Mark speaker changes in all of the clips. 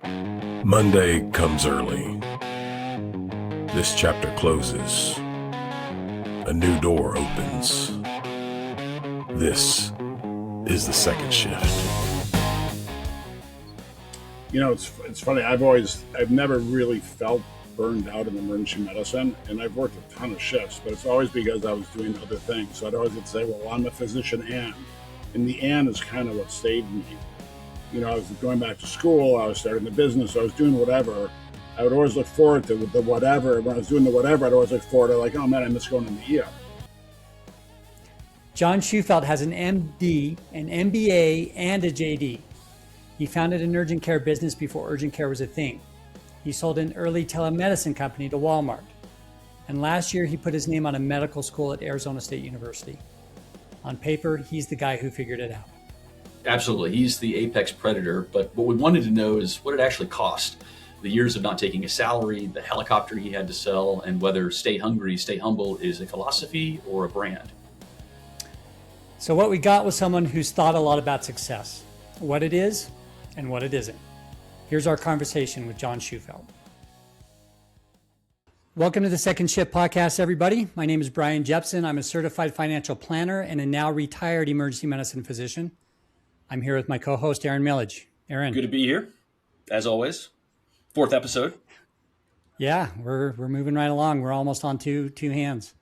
Speaker 1: Monday comes early. This chapter closes. A new door opens. This is the second shift.
Speaker 2: You know, it's funny. I've never really felt burned out in emergency medicine, and I've worked a ton of shifts, but it's always because I was doing other things. So I'd always say, well, I'm a physician and the and is kind of what saved me. You know, I was going back to school, I was starting the business, I was doing whatever. I would always look forward to the whatever. When I was doing the whatever, I'd always look forward to like, oh man, I miss going in the ER.
Speaker 3: John Shufeldt has an MD, an MBA, and a JD. He founded an urgent care business before urgent care was a thing. He sold an early telemedicine company to Walmart. And last year, he put his name on a medical school at Arizona State University. On paper, he's the guy who figured it out.
Speaker 4: Absolutely. He's the apex predator. But what we wanted to know is what it actually cost. The years of not taking a salary, the helicopter he had to sell, and whether stay hungry, stay humble is a philosophy or a brand.
Speaker 3: So what we got was someone who's thought a lot about success, what it is and what it isn't. Here's our conversation with John Shufeldt. Welcome to the Second Shift podcast, everybody. My name is Bryan Jepson. I'm a certified financial planner and a now retired emergency medicine physician. I'm here with my co-host, Aaron Milledge. Aaron.
Speaker 4: Good to be here, as always. Fourth episode.
Speaker 3: Yeah, we're moving right along. We're almost on two hands.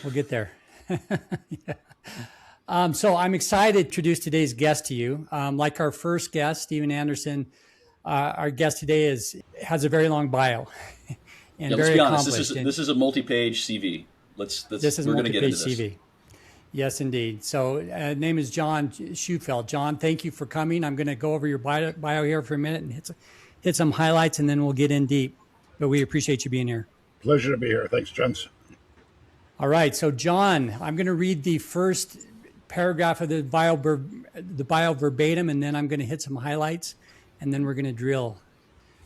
Speaker 3: We'll get there. Yeah. So I'm excited to introduce today's guest to you. Like our first guest, Stephen Anderson, our guest today has a very long bio and
Speaker 4: let's
Speaker 3: very
Speaker 4: be honest.
Speaker 3: accomplished.
Speaker 4: This is a multi-page CV.
Speaker 3: This is
Speaker 4: we're going to get into
Speaker 3: multi-page
Speaker 4: this.
Speaker 3: CV. Yes, indeed. So name is John Shufeldt. John, thank you for coming. I'm going to go over your bio here for a minute and hit some highlights, and then we'll get in deep. But we appreciate you being here.
Speaker 2: Pleasure to be here. Thanks, gents.
Speaker 3: All right. So, John, I'm going to read the first paragraph of the bio verbatim, and then I'm going to hit some highlights, and then we're going to drill.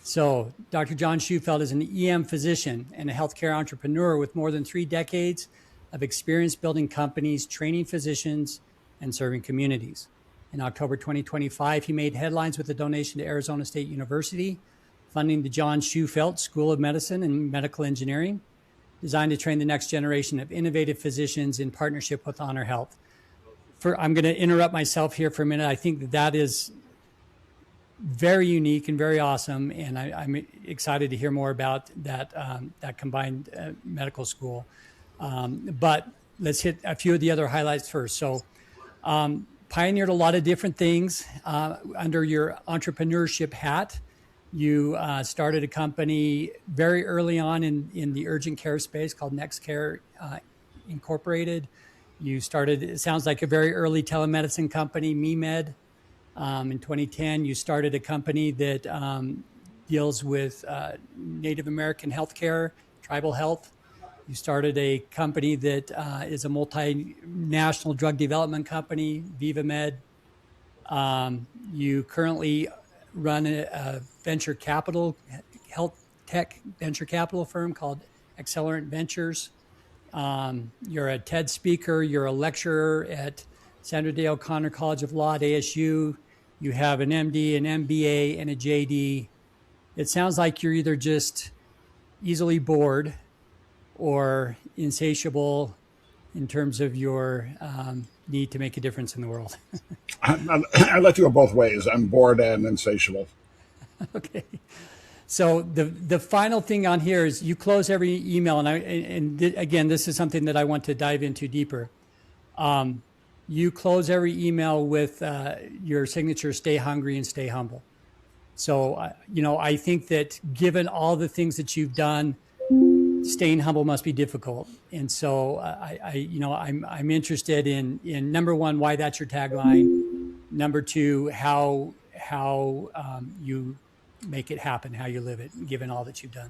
Speaker 3: So, Dr. John Shufeldt is an EM physician and a healthcare entrepreneur with more than 3 decades of experience building companies, training physicians, and serving communities. In October 2025, he made headlines with a donation to Arizona State University, funding the John Shufeldt School of Medicine and Medical Engineering, designed to train the next generation of innovative physicians in partnership with Honor Health. I'm going to interrupt myself here for a minute. I think that is very unique and very awesome, and I'm excited to hear more about that combined medical school. But let's hit a few of the other highlights first. So, pioneered a lot of different things under your entrepreneurship hat. You started a company very early on in the urgent care space called NextCare Incorporated. You started, it sounds like a very early telemedicine company, Milledge. In 2010, you started a company that deals with Native American healthcare, tribal health. You started a company that is a multinational drug development company, VivaMed. You currently run a venture capital, health tech venture capital firm called Accelerant Ventures. You're a TED speaker. You're a lecturer at Sandra Day O'Connor College of Law at ASU. You have an MD, an MBA, and a JD. It sounds like you're either just easily bored or insatiable in terms of your need to make a difference in the world.
Speaker 2: I let you go both ways. I'm bored and insatiable.
Speaker 3: Okay. So the final thing on here is you close every email, and again, this is something that I want to dive into deeper. You close every email with your signature, stay hungry and stay humble. So, I think that given all the things that you've done, staying humble must be difficult. And so I'm interested in number one, why that's your tagline. Number two, how you make it happen, how you live it, given all that you've done.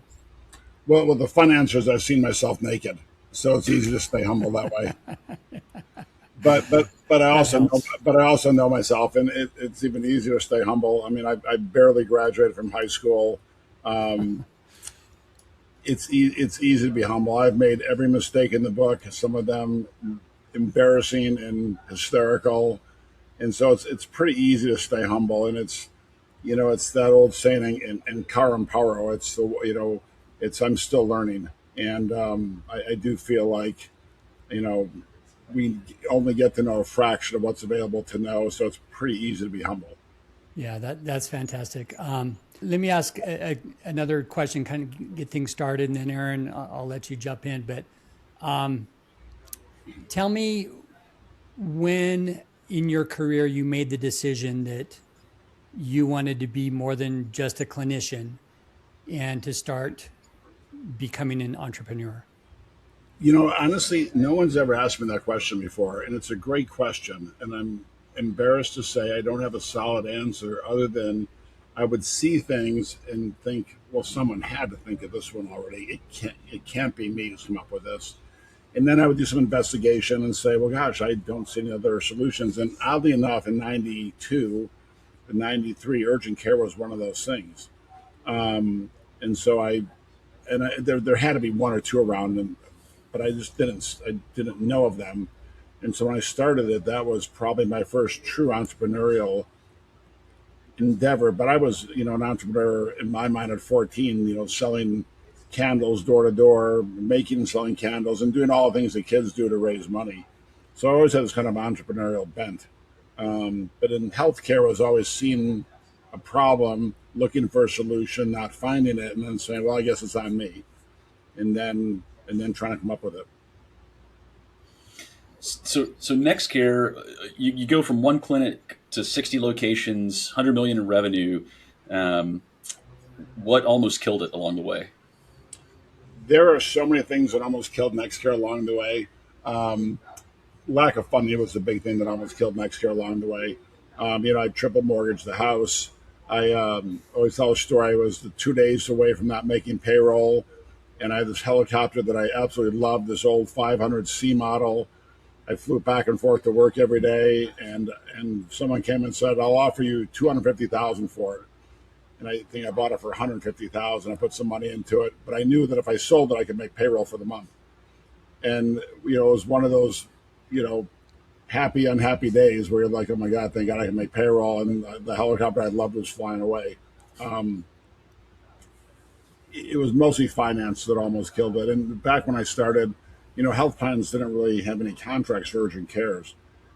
Speaker 2: Well, the fun answer is I've seen myself naked, so it's easy to stay humble that way. But I also know myself, and it's even easier to stay humble. I mean, I barely graduated from high school. It's easy to be humble. I've made every mistake in the book, some of them embarrassing and hysterical, and so it's pretty easy to stay humble. And it's it's that old saying in car and power. It's it's I'm still learning, and I do feel like you know we only get to know a fraction of what's available to know, so it's pretty easy to be humble.
Speaker 3: Yeah, that's fantastic. Let me ask another question, kind of get things started, and then Aaron, I'll let you jump in. But tell me when in your career you made the decision that you wanted to be more than just a clinician and to start becoming an entrepreneur.
Speaker 2: Honestly, no one's ever asked me that question before, and it's a great question. And I'm embarrassed to say I don't have a solid answer other than I would see things and think, well, someone had to think of this one already. It can't be me who's come up with this. And then I would do some investigation and say, well, gosh, I don't see any other solutions. And oddly enough, in '92 and '93, urgent care was one of those things. And so there had to be one or two around, but I didn't know of them. And so when I started it, that was probably my first true entrepreneurial endeavor. But I was, an entrepreneur in my mind at 14, selling candles door to door, making and selling candles, and doing all the things that kids do to raise money. So I always had this kind of entrepreneurial bent. But in healthcare, I was always seeing a problem, looking for a solution, not finding it, and then saying, "Well, I guess it's on me," and then trying to come up with it.
Speaker 4: So NextCare, you go from one clinic to 60 locations, 100 million in revenue. What almost killed it along the way?
Speaker 2: There are so many things that almost killed NextCare along the way. Lack of funding was the big thing that almost killed NextCare along the way. I triple mortgaged the house. I always tell a story. I was 2 days away from not making payroll, and I had this helicopter that I absolutely loved, this old 500C model. I flew back and forth to work every day, and someone came and said, "I'll offer you $250,000 for it." And I think I bought it for $150,000. I put some money into it, but I knew that if I sold it, I could make payroll for the month. And it was one of those, happy, unhappy days where you're like, "Oh my God, thank God I can make payroll." And the helicopter I loved was flying away. It was mostly finance that almost killed it. And back when I started, health plans didn't really have any contracts for urgent cares,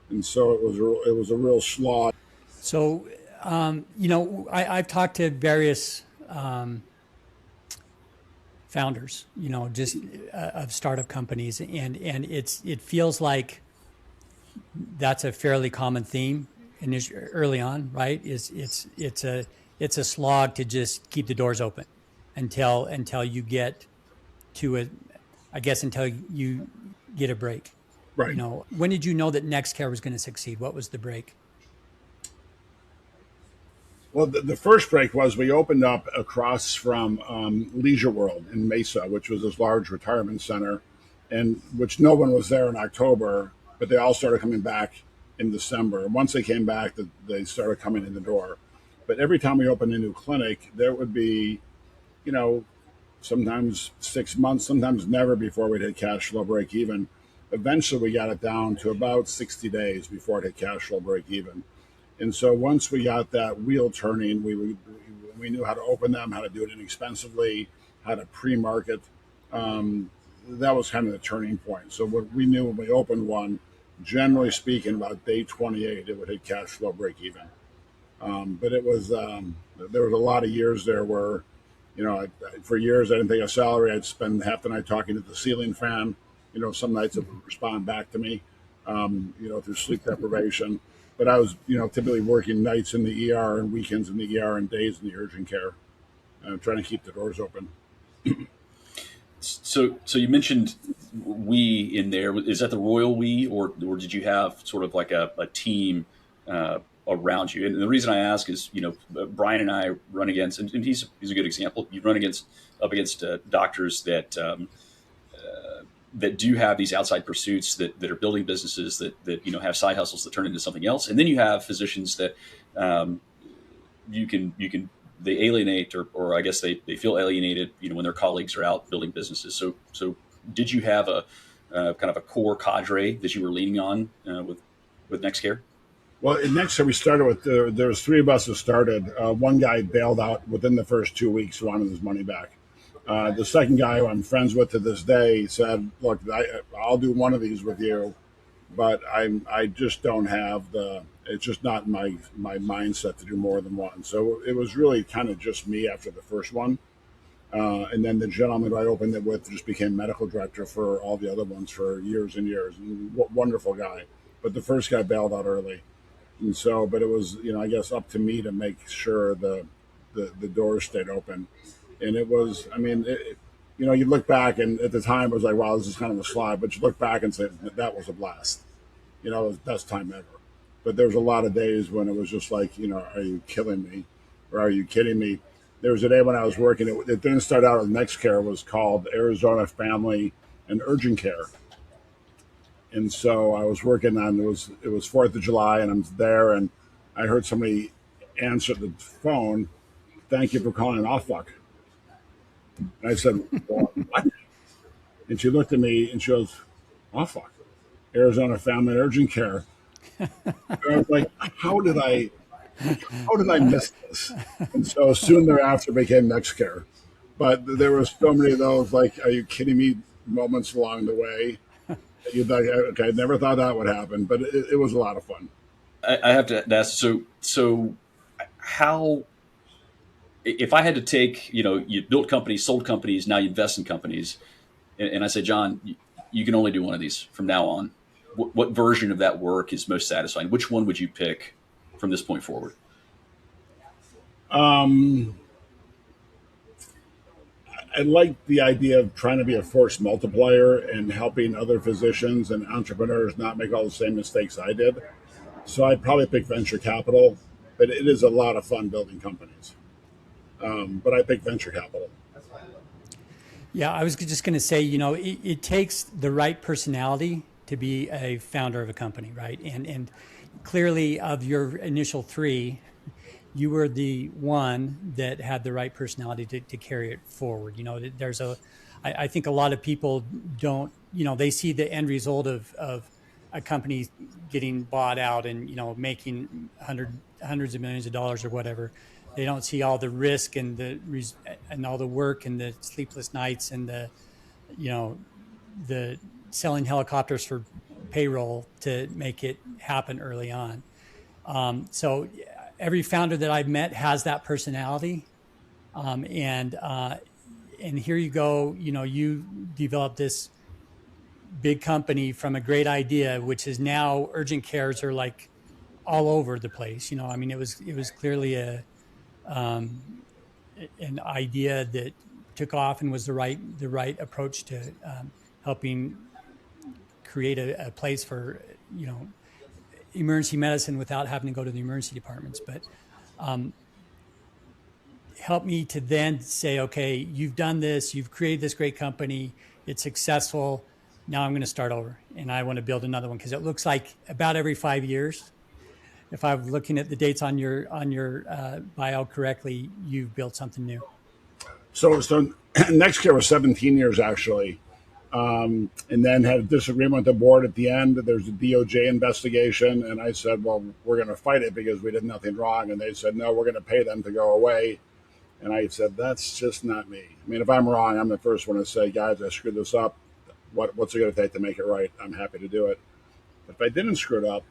Speaker 2: and so it was a real slog.
Speaker 3: So, I've talked to various founders, just of startup companies, and it feels like that's a fairly common theme early on, right? It's a slog to just keep the doors open until you get to until you get a break.
Speaker 2: Right.
Speaker 3: When did you know that NextCare was going to succeed? What was the break?
Speaker 2: Well, the first break was we opened up across from Leisure World in Mesa, which was this large retirement center, and which no one was there in October, but they all started coming back in December. And once they came back, they started coming in the door. But every time we opened a new clinic, there would be, sometimes 6 months, sometimes never before we'd hit cash flow break even. Eventually, we got it down to about 60 days before it hit cash flow break even. And so once we got that wheel turning, we knew how to open them, how to do it inexpensively, how to pre-market. That was kind of the turning point. So what we knew when we opened one, generally speaking, about day 28, it would hit cash flow break even. But it was there was a lot of years there where, for years I didn't take a salary. I'd spend half the night talking to the ceiling fan. Some nights it would respond back to me, through sleep deprivation. But I was, typically working nights in the ER and weekends in the ER and days in the urgent care, trying to keep the doors open.
Speaker 4: So you mentioned we in there. Is that the royal we, or did you have sort of like a team around you? And the reason I ask is, Bryan and I run against, and he's a good example. You run up against doctors that do have these outside pursuits that are building businesses that have side hustles that turn into something else, and then you have physicians that they alienate or I guess they feel alienated when their colleagues are out building businesses. So did you have a kind of a core cadre that you were leaning on with NextCare?
Speaker 2: Well, next year we started with there was three of us that started. One guy bailed out within the first 2 weeks, wanted his money back. The second guy, who I'm friends with to this day, said, "Look, I'll do one of these with you, but I just don't have the. It's just not my mindset to do more than one." So it was really kind of just me after the first one, and then the gentleman who I opened it with just became medical director for all the other ones for years and years. And wonderful guy, but the first guy bailed out early. And so, but it was, I guess up to me to make sure the doors stayed open. And it was, I mean, you look back and at the time it was like, wow, this is kind of a slide, but you look back and say, that was a blast. It was the best time ever. But there was a lot of days when it was just like, are you killing me? Or are you kidding me? There was a day when I was working, it didn't start out as NextCare, it was called Arizona Family and Urgent Care. And so I was working on, it was 4th of July and I'm there and I heard somebody answer the phone, "Thank you for calling off fuck." And I said, "Well, what?" And she looked at me and she goes, "Off fuck, Arizona Family and Urgent Care." And I was like, how did I miss this? And so soon thereafter became NextCare. But there were so many of those, like, are you kidding me, moments along the way. You'd like, okay, I never thought that would happen, but it was a lot of fun.
Speaker 4: I have to ask, so how, if I had to take, you built companies, sold companies, now you invest in companies, and I say, John, you can only do one of these from now on. What version of that work is most satisfying? Which one would you pick from this point forward?
Speaker 2: I like the idea of trying to be a force multiplier and helping other physicians and entrepreneurs not make all the same mistakes I did. So I'd probably pick venture capital, but it is a lot of fun building companies. But I pick venture capital.
Speaker 3: Yeah, I was just going to say, it takes the right personality to be a founder of a company, right? And clearly, of your initial three, you were the one that had the right personality to carry it forward. I think a lot of people don't, they see the end result of a company getting bought out and, making hundreds of millions of dollars or whatever. They don't see all the risk and all the work and the sleepless nights and the selling helicopters for payroll to make it happen early on. So every founder that I've met has that personality. And here you go, you developed this big company from a great idea, which is now urgent cares are like all over the place. It was clearly an idea that took off and was the right approach to helping create a place for, emergency medicine without having to go to the emergency departments. But help me to then say, okay, you've done this, you've created this great company, it's successful. Now I'm going to start over and I want to build another one, because it looks like about every 5 years, if I'm looking at the dates on your bio correctly, you've built something new.
Speaker 2: So NextCare was 17 years actually. And then had a disagreement with the board at the end. There's a DOJ investigation, and I said, well, we're going to fight it because we did nothing wrong. And they said, no, we're going to pay them to go away. And I said, that's just not me. I mean, if I'm wrong, I'm the first one to say, guys, I screwed this up. What's it going to take to make it right? I'm happy to do it. But if I didn't screw it up,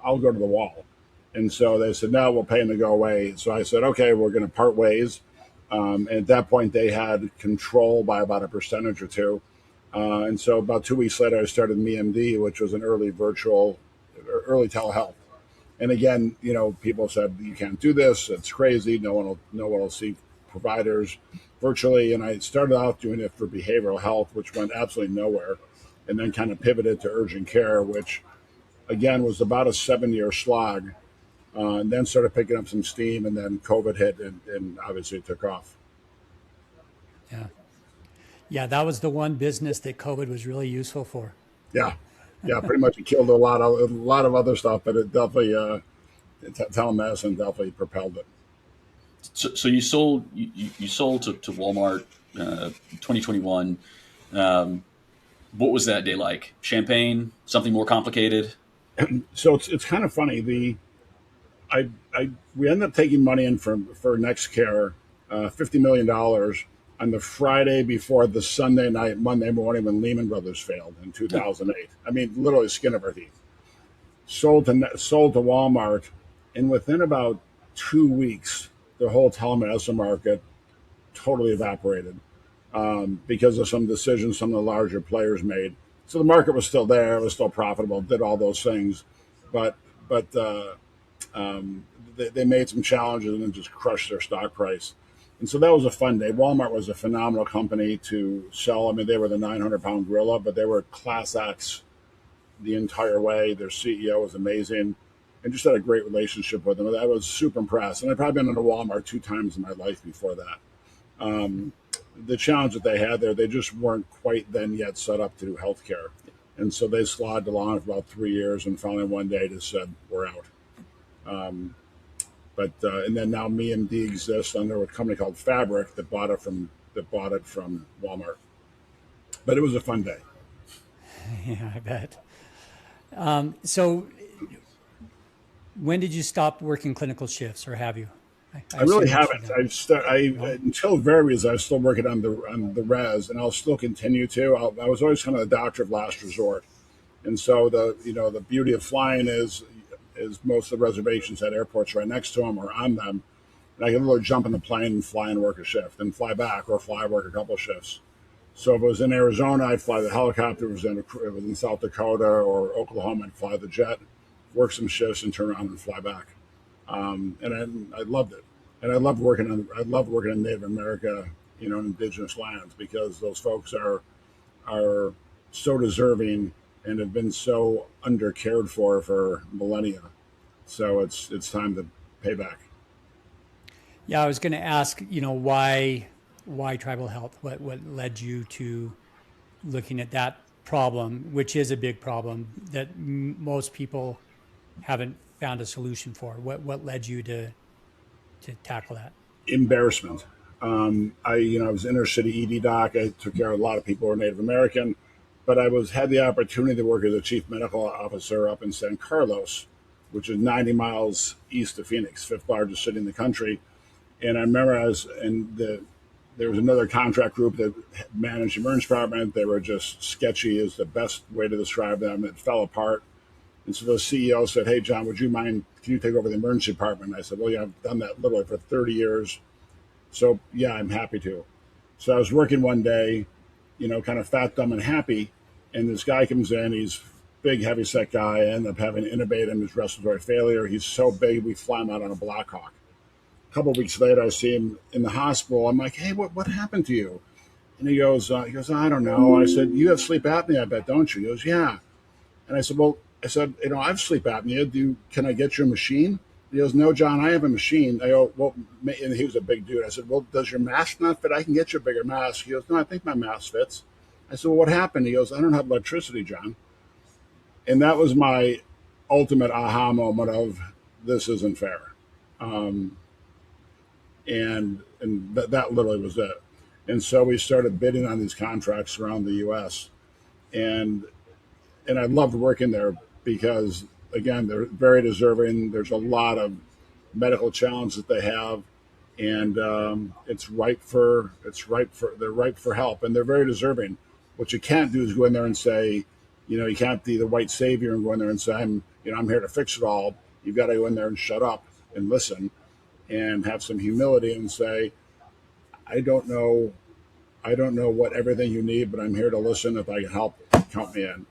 Speaker 2: I'll go to the wall. And so they said, no, we'll pay them to go away. So I said, okay, we're going to part ways. And at that point, they had control by about a percentage or two. And so about 2 weeks later, I started MeMD, which was an early telehealth. And again, people said, you can't do this. It's crazy. No one will see providers virtually. And I started out doing it for behavioral health, which went absolutely nowhere. And then kind of pivoted to urgent care, which again was about a 7-year slog. And then started picking up some steam, and then COVID hit and obviously it took off.
Speaker 3: Yeah, that was the one business that COVID was really useful for.
Speaker 2: Yeah, pretty much it killed a lot of other stuff, but it definitely telemedicine definitely propelled it.
Speaker 4: So you sold to Walmart 2021. What was that day like? Champagne? Something more complicated?
Speaker 2: So it's kind of funny. We ended up taking money in for NextCare, $50 million on the Friday before the Sunday night, Monday morning when Lehman Brothers failed in 2008. I mean, literally skin of our teeth. Sold to Walmart, and within about 2 weeks, the whole telemedicine market totally evaporated because of some decisions some of the larger players made. So the market was still there; it was still profitable, did all those things, but they made some challenges and then just crushed their stock price. And so that was a fun day. Walmart was a phenomenal company to sell. I mean, they were the 900-pound gorilla, but they were class X the entire way. Their CEO was amazing and just had a great relationship with them. I was super impressed. And I'd probably been into Walmart 2 times in my life before that. The challenge that they had there, they just weren't quite then yet set up to do healthcare. And so they slogged along for about 3 years and finally one day just said, we're out. And then now MD exists under a company called Fabric that bought it from Walmart. But it was a fun day.
Speaker 3: Yeah, I bet. So when did you stop working clinical shifts, or have you?
Speaker 2: I really haven't. Until very recently, I was still working on the res, and I'll still continue to. I was always kind of the doctor of last resort, and so the beauty of flying is most of the reservations at airports right next to them or on them, and I can literally jump in the plane and fly and work a shift, and fly back or work a couple of shifts. So if it was in Arizona, I'd fly the helicopter. If it was in South Dakota or Oklahoma, I'd fly the jet, work some shifts, and turn around and fly back. And I loved it. And I loved working in Native America, indigenous lands, because those folks are so deserving and have been so under cared for millennia. So it's time to pay back.
Speaker 3: Yeah, I was going to ask, why tribal health? What led you to looking at that problem, which is a big problem that most people haven't found a solution for? What led you to tackle that?
Speaker 2: Embarrassment. I was inner city ED doc. I took care of a lot of people who were Native American, but I had the opportunity to work as a chief medical officer up in San Carlos, which is 90 miles east of Phoenix, fifth largest city in the country. And I remember there was another contract group that managed the emergency department. They were just sketchy is the best way to describe them. It fell apart. And so the CEO said, hey, John, can you take over the emergency department? And I said, well, yeah, I've done that literally for 30 years. So, yeah, I'm happy to. So I was working one day, kind of fat, dumb, and happy. And this guy comes in. He's big, heavy-set guy. I end up having to intubate him. His respiratory failure. He's so big, we fly him out on a Blackhawk. A couple of weeks later, I see him in the hospital. I'm like, hey, what happened to you? And he goes, I don't know. I said, you have sleep apnea, I bet, don't you? He goes, yeah. And I said, I have sleep apnea. Can I get you a machine? He goes, no, John, I have a machine. I go, well, and he was a big dude. I said, well, does your mask not fit? I can get you a bigger mask. He goes, no, I think my mask fits. I said, well, what happened? He goes, I don't have electricity, John. And that was my ultimate aha moment of this isn't fair. And that literally was it. And so we started bidding on these contracts around the U.S. And I loved working there because, again, they're very deserving. There's a lot of medical challenges that they have, and they're ripe for help, and they're very deserving. What you can't do is go in there and say, you can't be the white savior and go in there and say, I'm here to fix it all. You've got to go in there and shut up and listen and have some humility and say, I don't know what everything you need, but I'm here to listen. If I can help, count me in.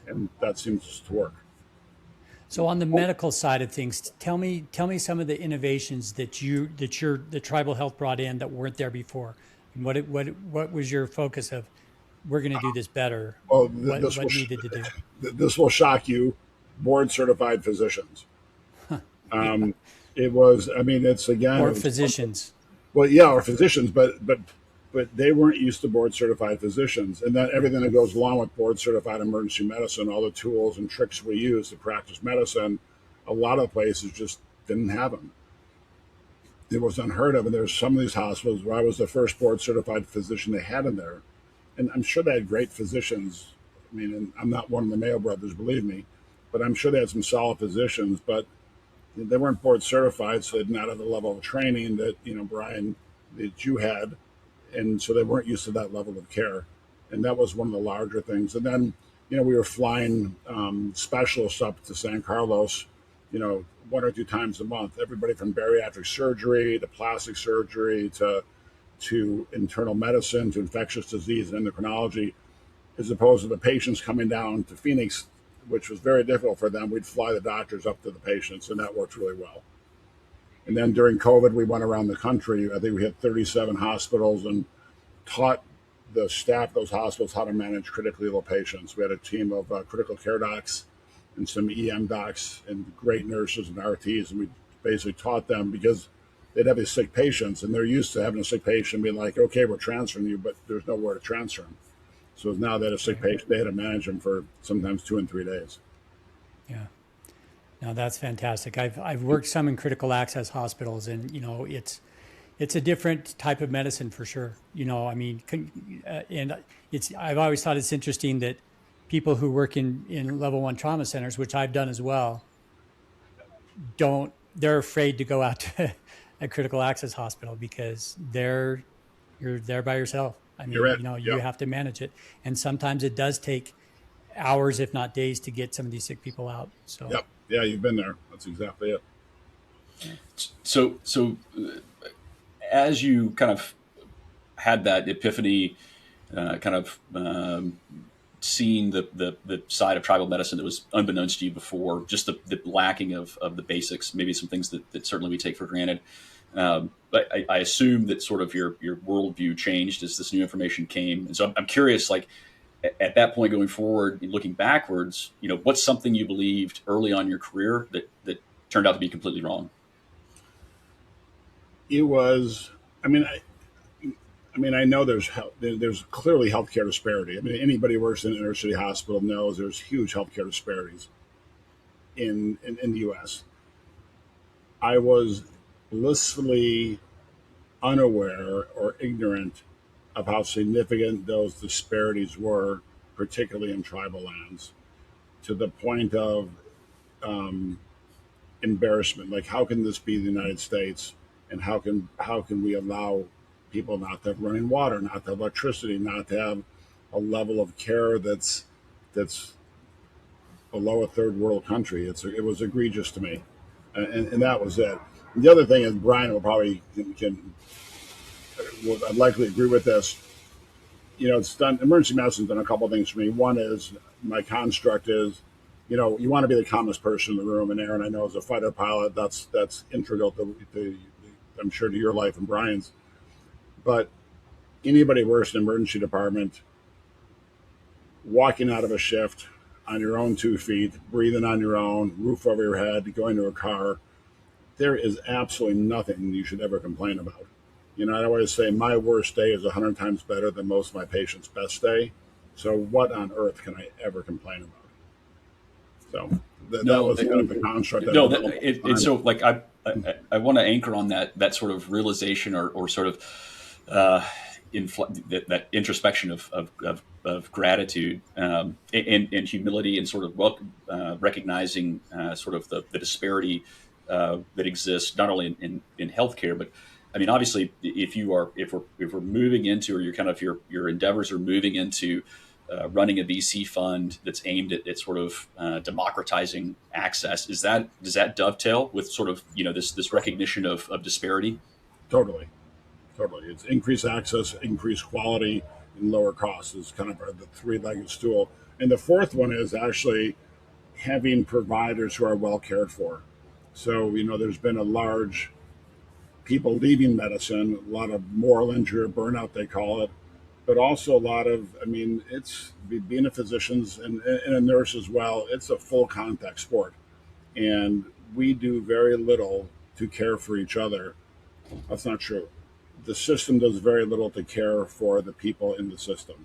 Speaker 2: And that seems to work.
Speaker 3: So on the medical side of things, tell me some of the innovations that the tribal health brought in that weren't there before. And what was your focus of? We're going to do this better.
Speaker 2: Well,
Speaker 3: what needed to do?
Speaker 2: This will shock you. Board certified physicians. It was. I mean, it's again.
Speaker 3: Or physicians.
Speaker 2: Well, yeah, or physicians, but they weren't used to board certified physicians, and then everything that goes along with board certified emergency medicine, all the tools and tricks we use to practice medicine, a lot of places just didn't have them. It was unheard of, and there's some of these hospitals where I was the first board certified physician they had in there, and I'm sure they had great physicians. I mean, and I'm not one of the Mayo brothers, believe me, but I'm sure they had some solid physicians, but they weren't board certified, so they did not have the level of training that, Bryan, that you had. And so they weren't used to that level of care. And that was one of the larger things. And then, we were flying specialists up to San Carlos, 1 or 2 times a month, everybody from bariatric surgery to plastic surgery to internal medicine to infectious disease and endocrinology, as opposed to the patients coming down to Phoenix, which was very difficult for them. We'd fly the doctors up to the patients, and that worked really well. And then during COVID, we went around the country. I think we had 37 hospitals and taught the staff of those hospitals how to manage critically ill patients. We had a team of critical care docs and some EM docs and great nurses and RTs, and we basically taught them because they'd have these sick patients, and they're used to having a sick patient being like, okay, we're transferring you, but there's nowhere to transfer them. So now they had a sick patient, they had to manage them for sometimes 2 and 3 days.
Speaker 3: Yeah. No, that's fantastic. I've worked some in critical access hospitals, and it's a different type of medicine for sure. And I've always thought it's interesting that people who work in level 1 trauma centers, which I've done as well, they're afraid to go out to a critical access hospital because you're there by yourself. I mean, you have to manage it. And sometimes it does take hours, if not days, to get some of these sick people out. So,
Speaker 2: yep. Yeah, you've been there. That's exactly it.
Speaker 4: So as you kind of had that epiphany, seeing the side of tribal medicine that was unbeknownst to you before, just the lacking of the basics, maybe some things that certainly we take for granted. But I assume that sort of your worldview changed as this new information came. And so I'm curious, like at that point going forward, looking backwards, what's something you believed early on in your career that turned out to be completely wrong?
Speaker 2: It was, I know there's clearly healthcare disparity. I mean, anybody who works in an inner city hospital knows there's huge healthcare disparities in the U.S. I was blissfully unaware or ignorant of how significant those disparities were, particularly in tribal lands, to the point of embarrassment. Like, how can this be the United States, and how can we allow people not to have running water, not to have electricity, not to have a level of care that's below a third world country? It was egregious to me, and that was it. And the other thing is, Bryan will probably I'd likely agree with this. It's done. Emergency medicine's done a couple of things for me. One is my construct is, you want to be the calmest person in the room. And Aaron, I know, as a fighter pilot, that's integral to I'm sure, to your life and Bryan's. But anybody who works in an emergency department, walking out of a shift on your own 2 feet, breathing on your own, roof over your head, going to a car, there is absolutely nothing you should ever complain about. I always say my worst day is 100 times better than most of my patients' best day. So what on earth can I ever complain about? So that was kind of the construct.
Speaker 4: So like I want to anchor on that sort of realization or sort of that introspection of gratitude and humility, and sort of recognizing sort of the disparity that exists not only in healthcare, but I mean, obviously, if we're moving into, or your endeavors are moving into running a VC fund that's aimed at sort of democratizing access, does that dovetail with sort of this recognition of disparity?
Speaker 2: Totally. It's increased access, increased quality, and lower costs is kind of the 3-legged stool. And the fourth one is actually having providers who are well cared for. So there's been a large people leaving medicine, a lot of moral injury or burnout, they call it, but also a lot of, it's being a physician and a nurse as well. It's a full contact sport, and we do very little to care for each other. That's not true. The system does very little to care for the people in the system.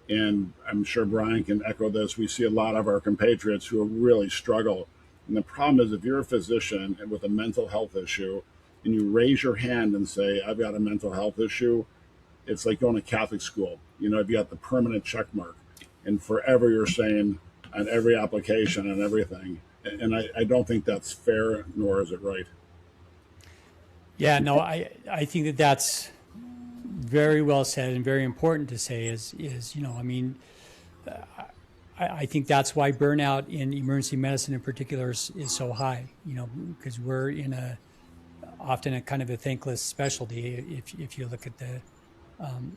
Speaker 2: And I'm sure Bryan can echo this. We see a lot of our compatriots who really struggle. And the problem is, if you're a physician and with a mental health issue, and you raise your hand and say, I've got a mental health issue, it's like going to Catholic school. You've got the permanent check mark. And forever you're saying, on every application and everything. And I don't think that's fair, nor is it right.
Speaker 3: Yeah, no, I think that that's very well said and very important to say is, I mean, I think that's why burnout in emergency medicine in particular is so high, because we're in often a kind of a thankless specialty if you look at the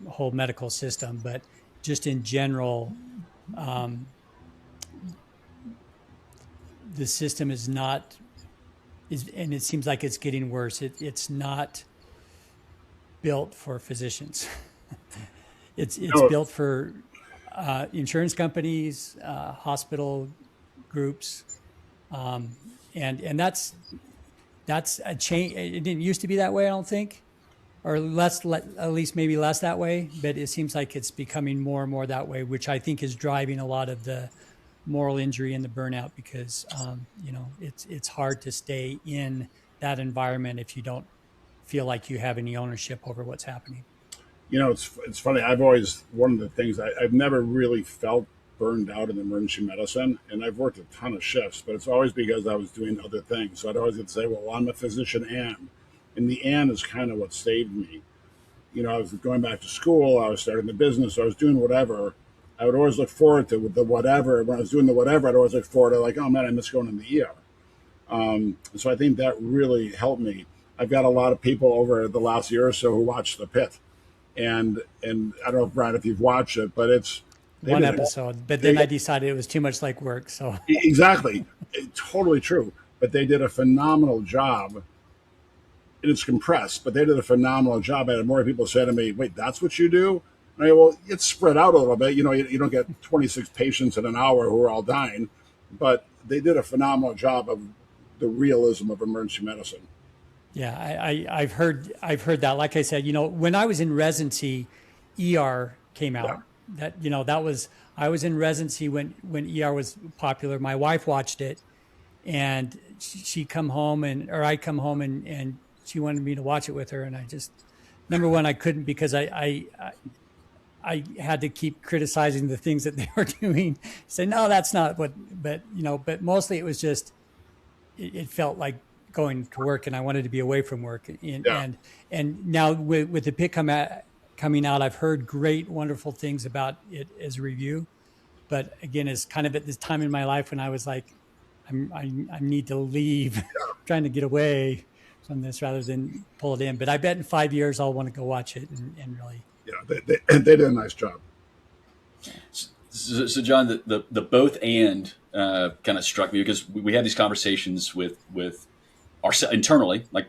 Speaker 3: whole medical system, but just in general, the system and it seems like it's getting worse. It's not built for physicians. It's
Speaker 2: No,
Speaker 3: built for insurance companies, hospital groups, and that's a change. It didn't used to be that way, I don't think, or at least maybe less that way. But it seems like it's becoming more and more that way, which I think is driving a lot of the moral injury and the burnout because it's hard to stay in that environment if you don't feel like you have any ownership over what's happening.
Speaker 2: it's funny. I've always, one of the things I've never really felt burned out in emergency medicine, and I've worked a ton of shifts, but it's always because I was doing other things. So I'd always get to say, well, I'm a physician and the and is kind of what saved me. I was going back to school, I was starting the business, I was doing whatever. I would always look forward to the whatever. When I was doing the whatever, I'd always look forward to like, oh man, I miss going in the ER. So I think that really helped me. I've got a lot of people over the last year or so who watched The Pit, and I don't know, Brian, if you've watched it, but it's
Speaker 3: one episode. But then I decided it was too much like work. So
Speaker 2: exactly, totally true. But they did a phenomenal job. It's compressed, but they did a phenomenal job. I had more people say to me, "Wait, that's what you do?" And I go, well, it's spread out a little bit. You don't get 26 patients in an hour who are all dying, but they did a phenomenal job of the realism of emergency medicine.
Speaker 3: yeah, I've heard that. Like I said, when I was in residency, ER came out. I was in residency when ER was popular. My wife watched it, and she come home or I come home and she wanted me to watch it with her, and I just, number one, I couldn't because I had to keep criticizing the things that they were doing. Say, no, that's not what. But mostly it was just it felt like going to work, and I wanted to be away from work. And now with the Pit coming out, I've heard great, wonderful things about it as a review. But again, it's kind of at this time in my life when I was like, I need to leave, I'm trying to get away from this rather than pull it in. But I bet in 5 years I'll want to go watch it and really.
Speaker 2: They did a nice job.
Speaker 4: So John, the both and kind of struck me because we had these conversations with ourselves internally. Like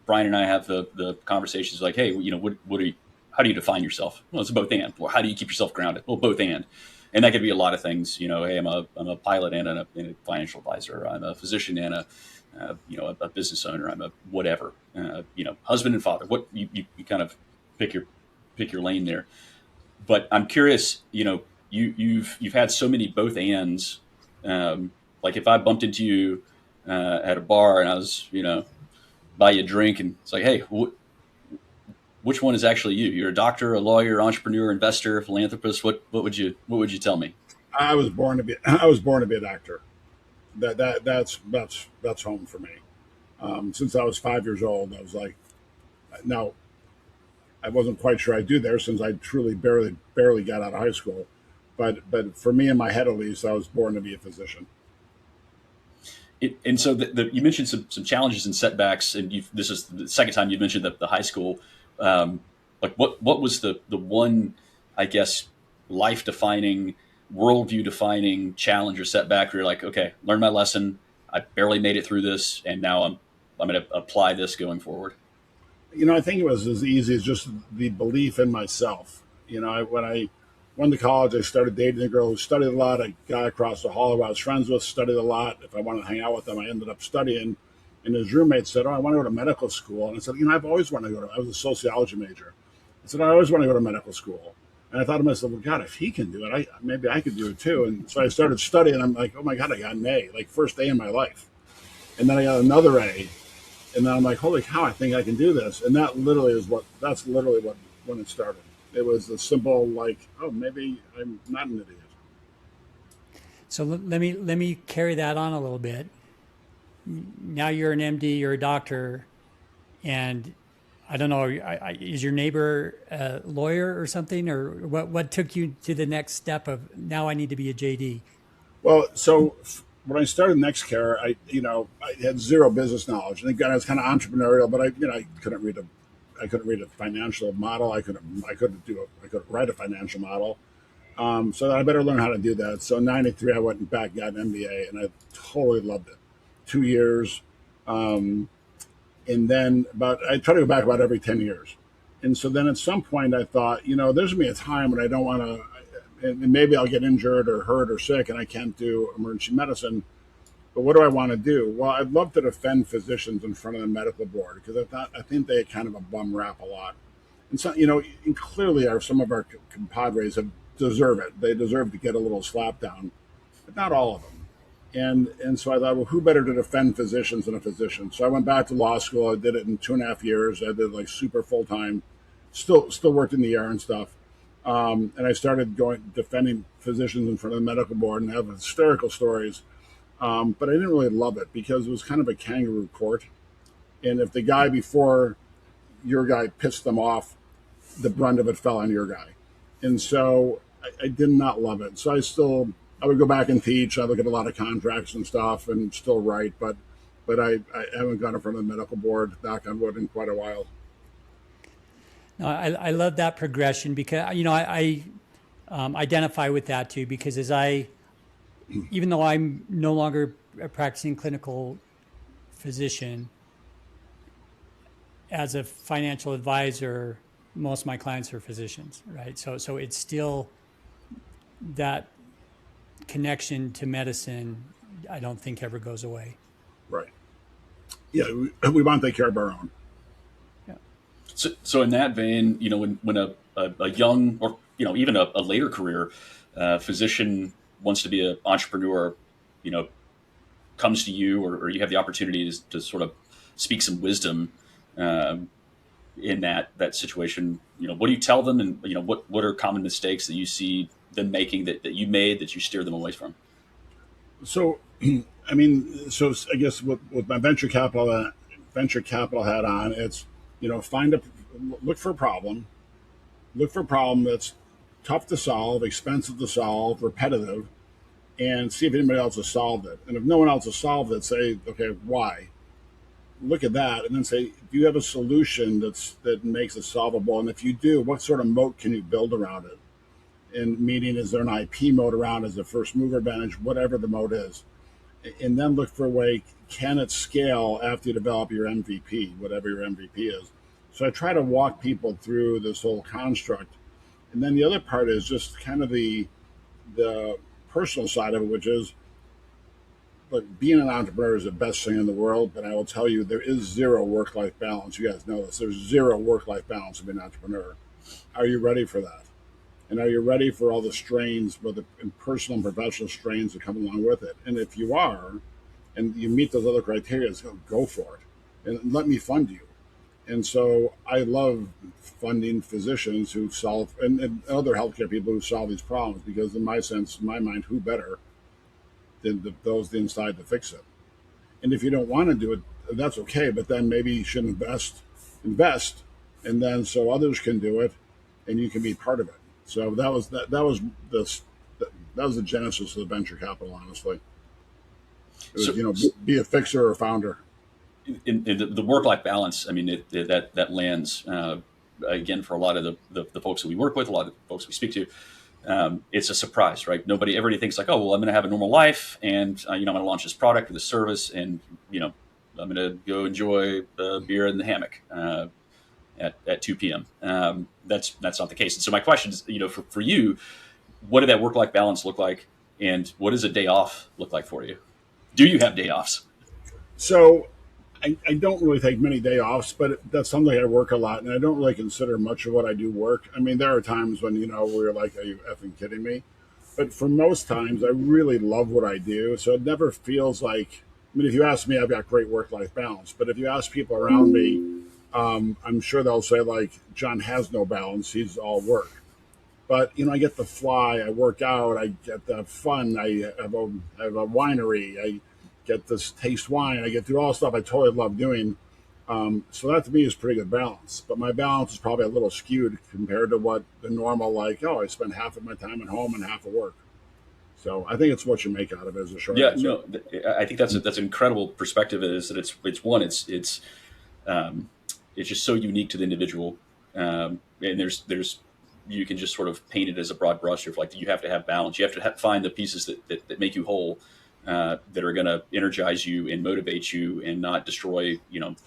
Speaker 4: Bryan and I have the conversations like, hey, how do you define yourself? Well, it's a both and. Or how do you keep yourself grounded? Well, both and that could be a lot of things. Hey, I'm a pilot and a financial advisor. I'm a physician and a business owner. I'm a whatever. Husband and father. What you kind of pick your lane there. But I'm curious. You've had so many both ands. Like if I bumped into you at a bar and I was buy you a drink and it's like, hey, which one is actually you? You're a doctor, a lawyer, entrepreneur, investor, philanthropist. What would you tell me? I
Speaker 2: was born to be a doctor. That's home for me. Since I was 5 years old, I was like, now I wasn't quite sure I'd do there since I truly barely got out of high school. But for me, in my head at least, I was born to be a physician.
Speaker 4: And so you mentioned some challenges and setbacks, and this is the second time you mentioned the high school. Like what was the one, I guess, life defining, worldview defining challenge or setback where you're like, okay, learned my lesson. I barely made it through this, and now I'm going to apply this going forward.
Speaker 2: I think it was as easy as just the belief in myself. When I went to college, I started dating a girl who studied a lot. A guy across the hall who I was friends with studied a lot. If I wanted to hang out with him, I ended up studying. And his roommate said, I want to go to medical school. And I said, I've always wanted to go to, I was a sociology major. I said, I always want to go to medical school. And I thought to myself, well, God, if he can do it, maybe I could do it too. And so I started studying. I'm like, oh my God, I got an A, like first A in my life. And then I got another A. And then I'm like, holy cow, I think I can do this. And that's literally when it started. It was a simple, like, oh, maybe I'm not an idiot.
Speaker 3: So let me carry that on a little bit. Now you're an MD, you're a doctor, and I don't know, is your neighbor a lawyer or something, or what took you to the next step of now I need to be a JD?
Speaker 2: Well, so when I started NextCare, I had zero business knowledge, and again, I was kind of entrepreneurial, but I couldn't read a financial model. I couldn't write a financial model. So I better learn how to do that. So in '93, I went back, got an MBA, and I totally loved it. 2 years. And then I try to go back about every 10 years. And so then at some point I thought, there's going to be a time when I don't want to, and maybe I'll get injured or hurt or sick and I can't do emergency medicine. But what do I want to do? Well, I'd love to defend physicians in front of the medical board because I think they kind of a bum rap a lot. And so, and clearly some of our compadres deserve it. They deserve to get a little slap down, but not all of them. And so I thought, well, who better to defend physicians than a physician? So I went back to law school. I did it in 2.5 years. I did like super full time, still worked in the ER and stuff. And I started defending physicians in front of the medical board and have hysterical stories. But I didn't really love it because it was kind of a kangaroo court. And if the guy before your guy pissed them off, the brunt of it fell on your guy. And so I did not love it. So I would go back and teach. I look at a lot of contracts and stuff and still write, but I haven't gone in front of the medical board, knock on wood, in quite a while.
Speaker 3: No, I love that progression because, I identify with that too, because even though I'm no longer a practicing clinical physician, as a financial advisor, most of my clients are physicians, right? So it's still that connection to medicine, I don't think ever goes away.
Speaker 2: Right. Yeah, we want to take care of our own.
Speaker 3: Yeah.
Speaker 4: So in that vein, when a young or even a later career physician wants to be an entrepreneur, comes to you or you have the opportunity to sort of speak some wisdom in that situation, what do you tell them, and what are common mistakes that you see them making that you made that you steer them away from?
Speaker 2: So, I guess with my venture capital hat on, it's, look for a problem that's tough to solve, expensive to solve, repetitive, and see if anybody else has solved it. And if no one else has solved it, say, okay, why? Look at that, and then say, do you have a solution that makes it solvable? And if you do, what sort of moat can you build around it? And meaning, is there an IP moat around, is a first mover advantage, whatever the moat is? And then look for a way, can it scale after you develop your MVP, whatever your MVP is? So I try to walk people through this whole construct. And then the other part is just kind of the personal side of it, which is, look, being an entrepreneur is the best thing in the world, but I will tell you, there is zero work-life balance. You guys know this. There's zero work-life balance of being an entrepreneur. Are you ready for that? And are you ready for all the strains, both the personal and professional strains that come along with it? And if you are, and you meet those other criteria, go for it. And let me fund you. And so I love funding physicians who solve, and other healthcare people who solve these problems, because in my mind, who better than those inside to fix it? And if you don't want to do it, that's okay, but then maybe you should invest, and then so others can do it, and you can be part of it. So that was the genesis of the venture capital. Honestly, it was be a fixer or a founder.
Speaker 4: In the work-life balance, I mean, that lands again for a lot of the folks that we work with, a lot of the folks we speak to. It's a surprise, right? Everybody thinks like, oh, well, I'm going to have a normal life, and I'm going to launch this product or this service, and I'm going to go enjoy the beer in the hammock at 2 p.m. That's not the case. And so my question is, for you, what did that work-life balance look like, and what does a day off look like for you? Do you have day offs?
Speaker 2: So I don't really take many day offs, but that's something I work a lot, and I don't really consider much of what I do work. I mean, there are times when, we're like, are you effing kidding me? But for most times, I really love what I do. So it never feels like, if you ask me, I've got great work-life balance. But if you ask people around me, I'm sure they'll say, like, John has no balance. He's all work. But I get to fly, I work out, I get the fun, I have a winery, I get to taste wine, I get to do all the stuff I totally love doing. So that to me is pretty good balance. But my balance is probably a little skewed compared to what the normal, like, oh, I spend half of my time at home and half at work. So I think it's what you make out of it as a short
Speaker 4: Yeah,
Speaker 2: answer.
Speaker 4: no, I think that's an incredible perspective. Is that it's just so unique to the individual, and there's you can just sort of paint it as a broad brush of like you have to have balance. You have to find the pieces that make you whole, that are going to energize you and motivate you and not destroy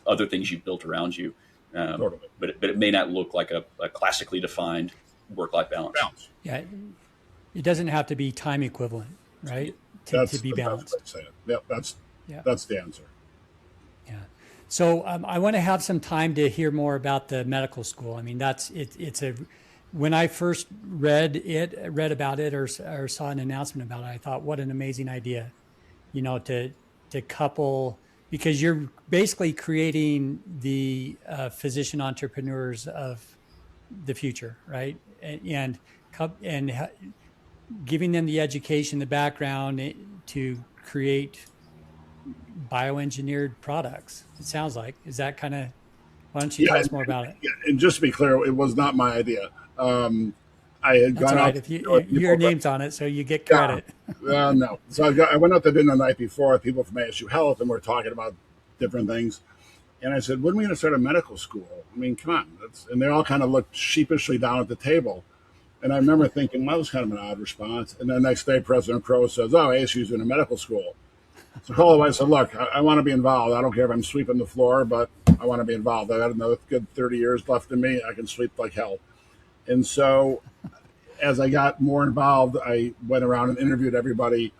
Speaker 4: other things you've built around you.
Speaker 2: Totally.
Speaker 4: But it may not look like a classically defined work-life balance.
Speaker 3: Yeah, it doesn't have to be time equivalent, right? To be balanced.
Speaker 2: That's what I'm saying. Yep,
Speaker 3: Yeah.
Speaker 2: that's the answer.
Speaker 3: Yeah. So I want to have some time to hear more about the medical school. I mean, when I first read about it or saw an announcement about it, I thought, what an amazing idea, to couple, because you're basically creating the physician entrepreneurs of the future, right? And giving them the education, the background to create bioengineered products. It sounds like, is that kind of, why don't you tell us more about it?
Speaker 2: Yeah, and just to be clear, it was not my idea. I had
Speaker 3: That's
Speaker 2: gone
Speaker 3: all right.
Speaker 2: out.
Speaker 3: If your name's on it, so you get credit.
Speaker 2: No. So I went out to dinner the night before with people from ASU Health, and we're talking about different things. And I said, when are we going to start a medical school? I mean, come on. And they all kind of looked sheepishly down at the table. And I remember thinking, well, that was kind of an odd response. And the next day, President Crow says, oh, ASU's in a medical school. So I called the wife and said, look, I want to be involved. I don't care if I'm sweeping the floor, but I want to be involved. I got another good 30 years left in me. I can sweep like hell. And so as I got more involved, I went around and interviewed everybody.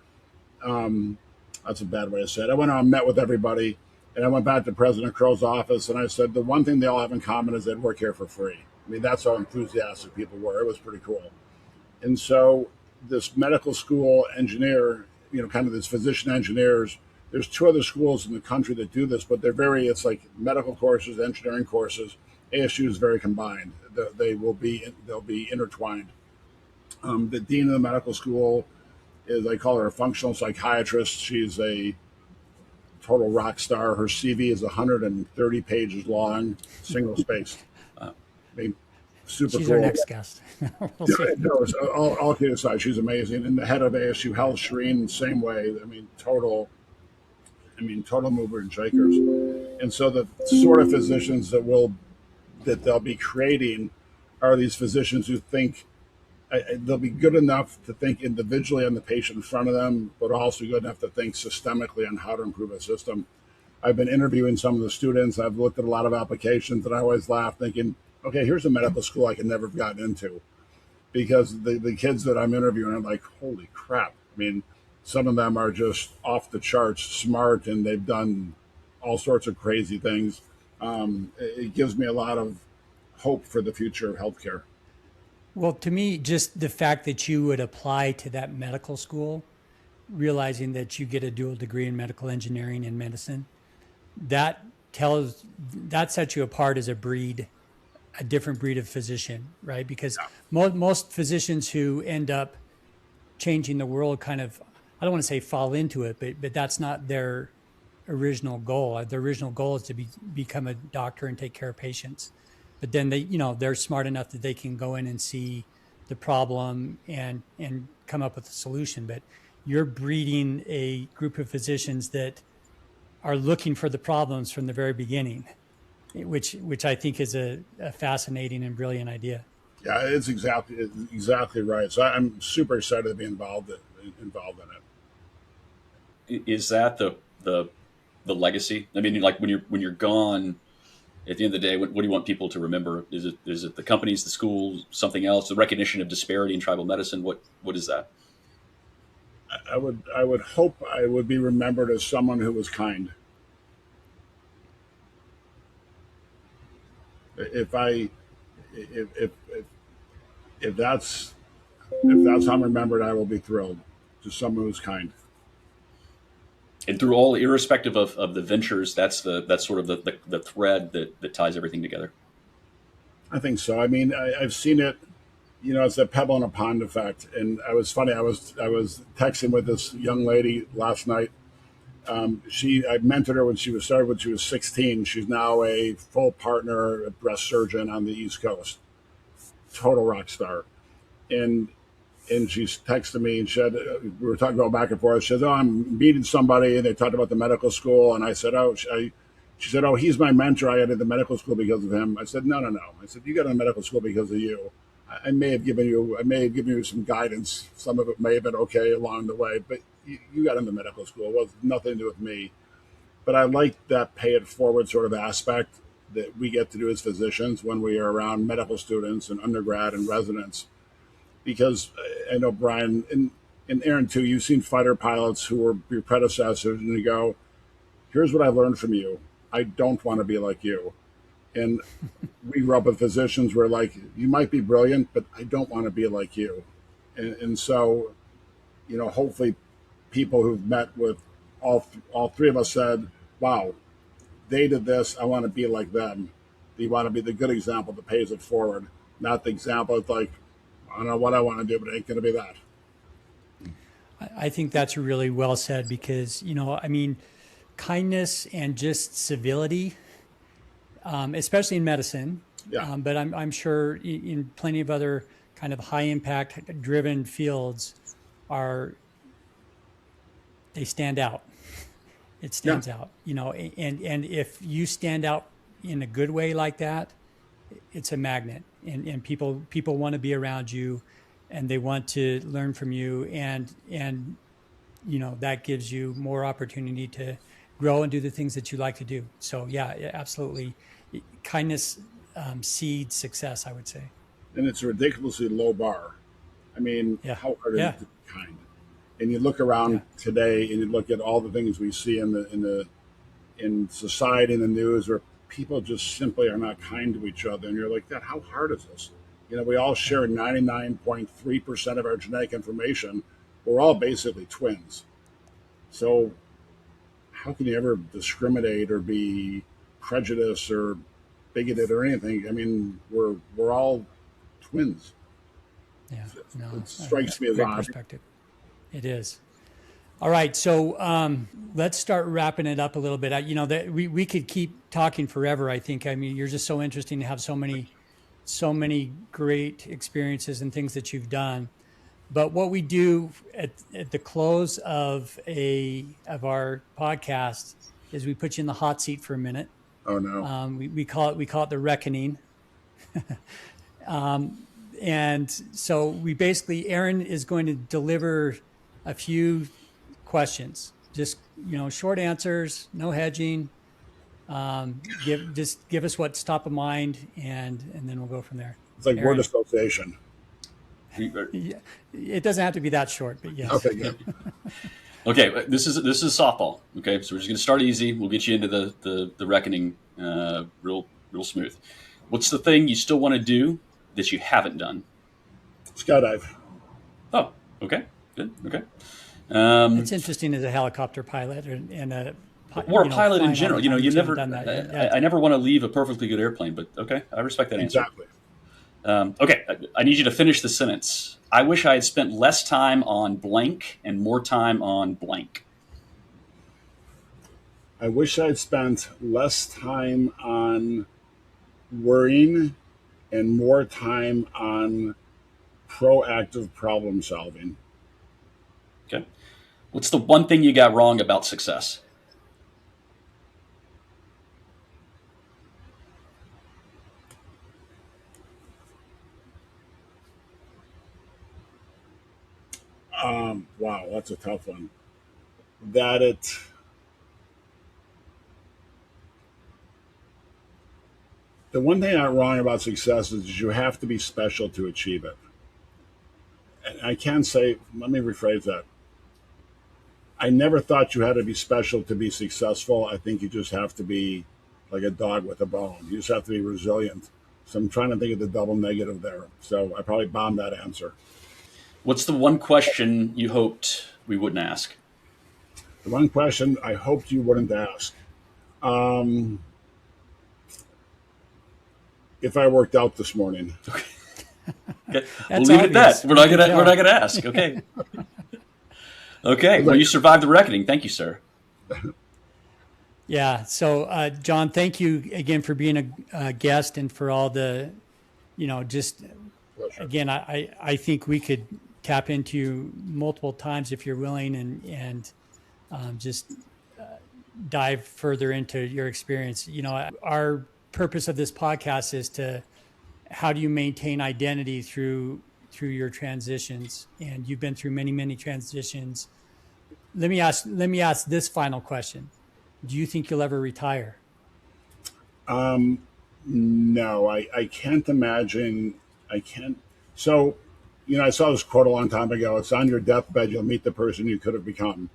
Speaker 2: That's a bad way to say it. I went around and met with everybody. And I went back to President Crow's office, and I said, the one thing they all have in common is they'd work here for free. I mean, that's how enthusiastic people were. It was pretty cool. And so this medical school engineer, kind of this physician engineers, there's two other schools in the country that do this, but it's like medical courses, engineering courses. ASU is very combined. They'll be intertwined. The dean of the medical school I call her a functional psychiatrist. She's a total rock star. Her CV is 130 pages long, single spaced. I mean, super
Speaker 3: She's
Speaker 2: cool.
Speaker 3: our next guest. We'll see.
Speaker 2: No, all kidding aside, she's amazing. And the head of ASU Health, Shireen, same way. I mean, total mover and shakers. And so the sort of physicians that they'll be creating are these physicians who think they'll be good enough to think individually on the patient in front of them, but also good enough to think systemically on how to improve a system. I've been interviewing some of the students. I've looked at a lot of applications, and I always laugh thinking, okay, here's a medical school I could never have gotten into, because the kids that I'm interviewing are like, holy crap. I mean, some of them are just off the charts smart, and they've done all sorts of crazy things. It gives me a lot of hope for the future of healthcare.
Speaker 3: Well, to me, just the fact that you would apply to that medical school, realizing that you get a dual degree in medical engineering and medicine, that sets you apart as a different breed of physician, right? Because most physicians who end up changing the world kind of, I don't want to say fall into it, but that's not their original goal. Their original goal is to become a doctor and take care of patients. But then they're smart enough that they can go in and see the problem and come up with a solution. But you're breeding a group of physicians that are looking for the problems from the very beginning, which I think is a fascinating and brilliant idea.
Speaker 2: Yeah, it's exactly right. So I'm super excited to be involved in it.
Speaker 4: Is that the legacy? I mean, like when you're gone, at the end of the day, what do you want people to remember? Is it the companies, the schools, something else? The recognition of disparity in tribal medicine? What is that?
Speaker 2: I would hope I would be remembered as someone who was kind. If that's how I'm remembered, I will be thrilled. Just someone who's kind.
Speaker 4: And through all, irrespective of the ventures, that's sort of the thread that ties everything together.
Speaker 2: I think so. I mean, I've seen it It's a pebble in a pond effect. And I was funny. I was texting with this young lady last night. I mentored her when she was 16. She's now a full partner, a breast surgeon on the East Coast, total rock star. And she's texted me and said, we were talking about back and forth. She said, "Oh, I'm meeting somebody," and they talked about the medical school. And I said, she said, "Oh, he's my mentor. I got into medical school because of him." I said, No. I said, "You got into medical school because of you. I may have given you some guidance. Some of it may have been okay along the way, but you got into medical school. It was nothing to do with me." But I like that pay it forward sort of aspect that we get to do as physicians when we are around medical students and undergrad and residents. Because I know, Bryan, and Aaron too, you've seen fighter pilots who were your predecessors, and you go, "Here's what I learned from you. I don't want to be like you." And we grew up with physicians where, like, you might be brilliant, but I don't want to be like you. And so, hopefully people who've met with all three of us said, "Wow, they did this. I want to be like them." You want to be the good example that pays it forward, not the example that's like, "I don't know what I want to do, but it ain't going to be that."
Speaker 3: I think that's really well said because, kindness and just civility, especially in medicine,
Speaker 2: Yeah.
Speaker 3: but I'm sure in plenty of other kind of high impact driven fields they stand out. It stands out, and if you stand out in a good way like that, it's a magnet, and people want to be around you, and they want to learn from you, and that gives you more opportunity to grow and do the things that you like to do. So yeah, absolutely, kindness seeds success, I would say.
Speaker 2: And it's a ridiculously low bar. I mean,
Speaker 3: Yeah,
Speaker 2: how hard is
Speaker 3: yeah,
Speaker 2: it to be kind? And you look around
Speaker 3: yeah,
Speaker 2: today, and you look at all the things we see in society, in the news, where people just simply are not kind to each other, and you're like, "That, how hard is this?" We all
Speaker 3: yeah.
Speaker 2: share 99.3% of our genetic information. We're all basically twins. So how can you ever discriminate or be prejudiced or bigoted or anything? I mean, we're all twins.
Speaker 3: Yeah, no,
Speaker 2: It strikes me as
Speaker 3: great
Speaker 2: odd.
Speaker 3: perspective. It is. All right, so let's start wrapping it up a little bit. That we could keep talking forever. I think. I mean, you're just so interesting to have so many great experiences and things that you've done. But what we do at the close of our podcast is we put you in the hot seat for a minute.
Speaker 2: Oh no.
Speaker 3: We call it the reckoning. And so we basically, Aaron is going to deliver a few questions, just, short answers, no hedging. Give us what's top of mind, and then we'll go from there.
Speaker 2: It's like word
Speaker 3: Aaron.
Speaker 2: association.
Speaker 3: Yeah, it doesn't have to be that short, but yes.
Speaker 2: Okay, good.
Speaker 4: Okay, this is softball. Okay, so we're just going to start easy. We'll get you into the reckoning real smooth. What's the thing you still want to do that you haven't done?
Speaker 2: Skydive.
Speaker 4: Oh, okay, good, okay.
Speaker 3: It's interesting as a helicopter pilot and a
Speaker 4: or a pilot in general. You
Speaker 3: haven't
Speaker 4: never.
Speaker 3: done that yet.
Speaker 4: I never want to leave a perfectly good airplane, but okay, I respect that answer.
Speaker 2: Exactly.
Speaker 4: Okay, I need you to finish the sentence. I wish I had spent less time on blank and more time on blank.
Speaker 2: I wish I'd spent less time on worrying and more time on proactive problem solving.
Speaker 4: Okay. What's the one thing you got wrong about success?
Speaker 2: Wow, that's a tough one. The one thing not wrong about success is you have to be special to achieve it. And I can say, let me rephrase that. I never thought you had to be special to be successful. I think you just have to be like a dog with a bone. You just have to be resilient. So I'm trying to think of the double negative there. So I probably bombed that answer.
Speaker 4: What's the one question you hoped we wouldn't ask?
Speaker 2: The one question I hoped you wouldn't ask. If I worked out this morning.
Speaker 4: Okay. We'll
Speaker 3: That's
Speaker 4: leave it at
Speaker 3: obvious.
Speaker 4: that. We're not gonna ask. Okay. Okay. Well, you survived the reckoning. Thank you, sir.
Speaker 3: Yeah. So, John, thank you again for being a guest and for all the, just
Speaker 2: Pleasure.
Speaker 3: again, I think we could tap into you multiple times if you're willing and just dive further into your experience. Our purpose of this podcast is to how do you maintain identity through your transitions, and you've been through many transitions. Let me ask this final question: do you think you'll ever retire?
Speaker 2: No, I can't imagine. I can't. So, I saw this quote a long time ago. It's on your deathbed, you'll meet the person you could have become.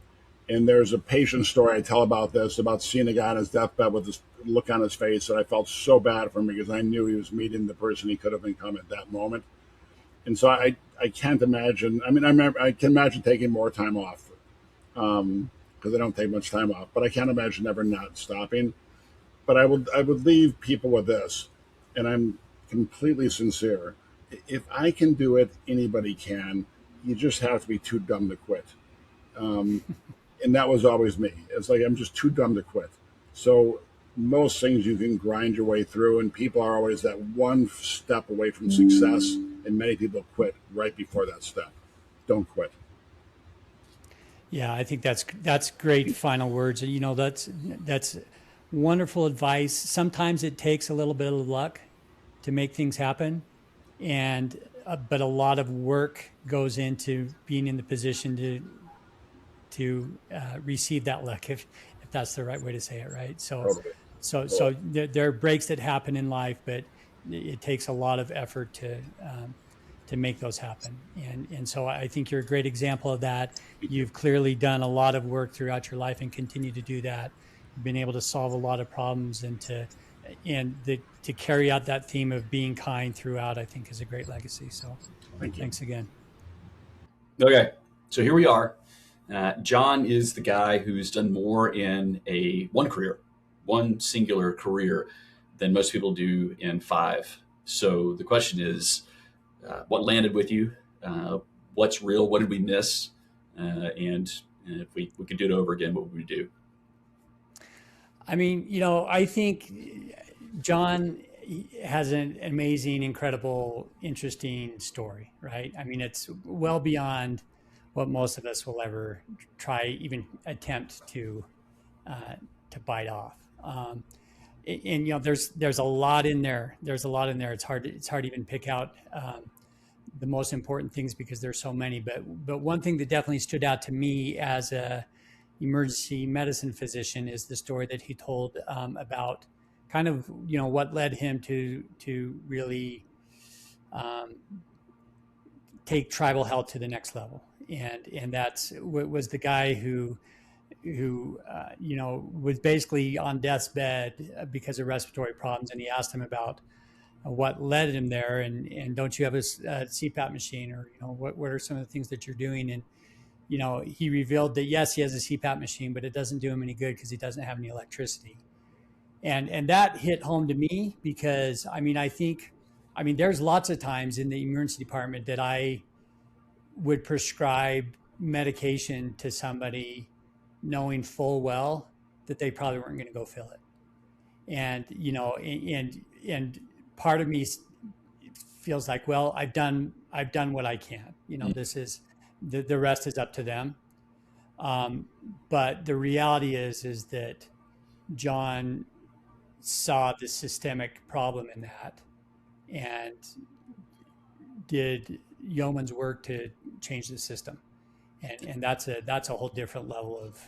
Speaker 2: And there's a patient story I tell about this, about seeing a guy on his deathbed with this look on his face. And I felt so bad for him because I knew he was meeting the person he could have become at that moment. And so I can't imagine. I mean, I can imagine taking more time off because I don't take much time off, but I can't imagine ever not stopping. But I would leave people with this, and I'm completely sincere. If I can do it, anybody can. You just have to be too dumb to quit. And that was always me. It's like I'm just too dumb to quit. So most things you can grind your way through, and people are always that one step away from success, and many people quit right before that step. Don't quit.
Speaker 3: Yeah, I think that's great final words. That's wonderful advice. Sometimes it takes a little bit of luck to make things happen, and but a lot of work goes into being in the position to receive that luck, if that's the right way to say it, right?
Speaker 2: Totally.
Speaker 3: So there are breaks that happen in life, but it takes a lot of effort to make those happen. And so I think you're a great example of that. You've clearly done a lot of work throughout your life and continue to do that. You've been able to solve a lot of problems and to carry out that theme of being kind throughout, I think is a great legacy. So
Speaker 2: Thank you.
Speaker 3: thanks again.
Speaker 4: Okay. So here we are. John is the guy who's done more in one singular career, than most people do in 5. So the question is, what landed with you? What's real? What did we miss? And if we could do it over again, what would we do?
Speaker 3: I mean, I think John has an amazing, incredible, interesting story, right? I mean, it's well beyond what most of us will ever try, even attempt to bite off. And there's a lot in there. There's a lot in there. It's hard to even pick out the most important things because there's so many. But one thing that definitely stood out to me as a emergency medicine physician is the story that he told about kind of what led him to really take tribal health to the next level, and that's was the guy who was basically on death's bed because of respiratory problems, and he asked him about what led him there, and don't you have a CPAP machine, or what are some of the things that you're doing? And he revealed that yes, he has a CPAP machine, but it doesn't do him any good because he doesn't have any electricity. And that hit home to me because I think there's lots of times in the emergency department that I would prescribe medication to somebody knowing full well that they probably weren't going to go fill it. And and part of me feels like, well, I've done what I can. This is the rest is up to them. But the reality is that John saw the systemic problem in that and did yeoman's work to change the system. And that's a whole different level of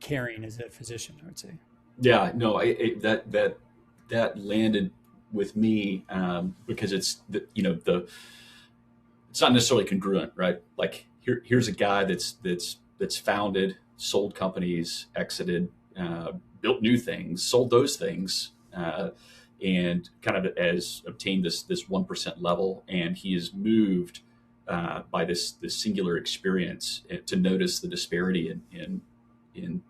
Speaker 3: caring as a physician, I would say.
Speaker 4: Yeah, no, that landed with me because it's it's not necessarily congruent, right? Like here's a guy that's founded, sold companies, exited, built new things, sold those things, and kind of has obtained this 1% level, and he is moved by this singular experience to notice the disparity in kind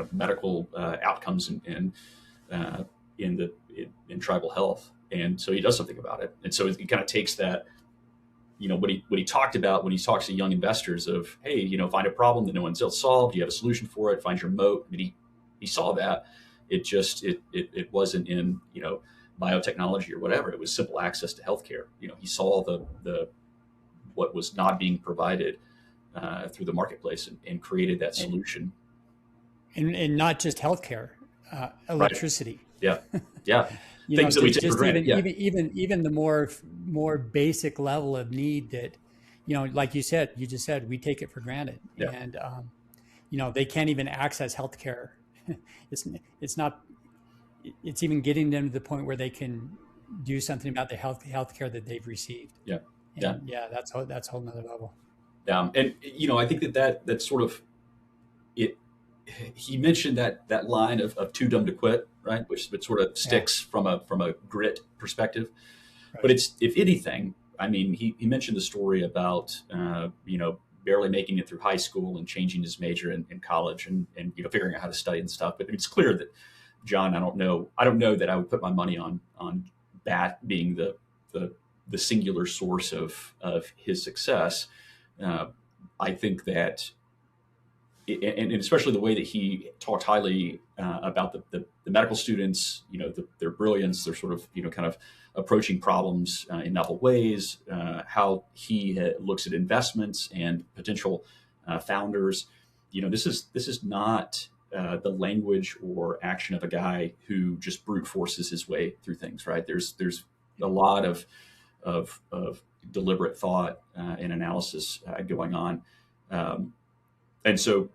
Speaker 4: of medical outcomes in tribal health. And so he does something about it. And so it kind of takes that, what he talked about when he talks to young investors of, hey, find a problem that no one's else solved. You have a solution for it. Find your moat. I mean, he saw that. It just, it wasn't in, biotechnology or whatever. It was simple access to healthcare. He saw the what was not being provided through the marketplace and created that solution.
Speaker 3: And not just healthcare, electricity.
Speaker 4: Right. Yeah. Things that we take for granted.
Speaker 3: Even the more basic level of need that, like you just said, we take it for granted.
Speaker 4: Yeah.
Speaker 3: And, they can't even access healthcare. It's even getting them to the point where they can do something about the healthcare that they've received.
Speaker 4: Yeah.
Speaker 3: And that's a whole nother level.
Speaker 4: And I think that sort of it. He mentioned that line of too dumb to quit, right? Which sort of sticks from a grit perspective. Right. But it's, if anything, I mean, he mentioned the story about barely making it through high school and changing his major in college and figuring out how to study and stuff. But it's clear that John, I don't know that I would put my money on that being the singular source of his success. I think that, and especially the way that he talked highly about the medical students, their brilliance, their sort of, kind of approaching problems in novel ways, how he looks at investments and potential founders. This is not the language or action of a guy who just brute forces his way through things, right? There's a lot of deliberate thought and analysis going on. And so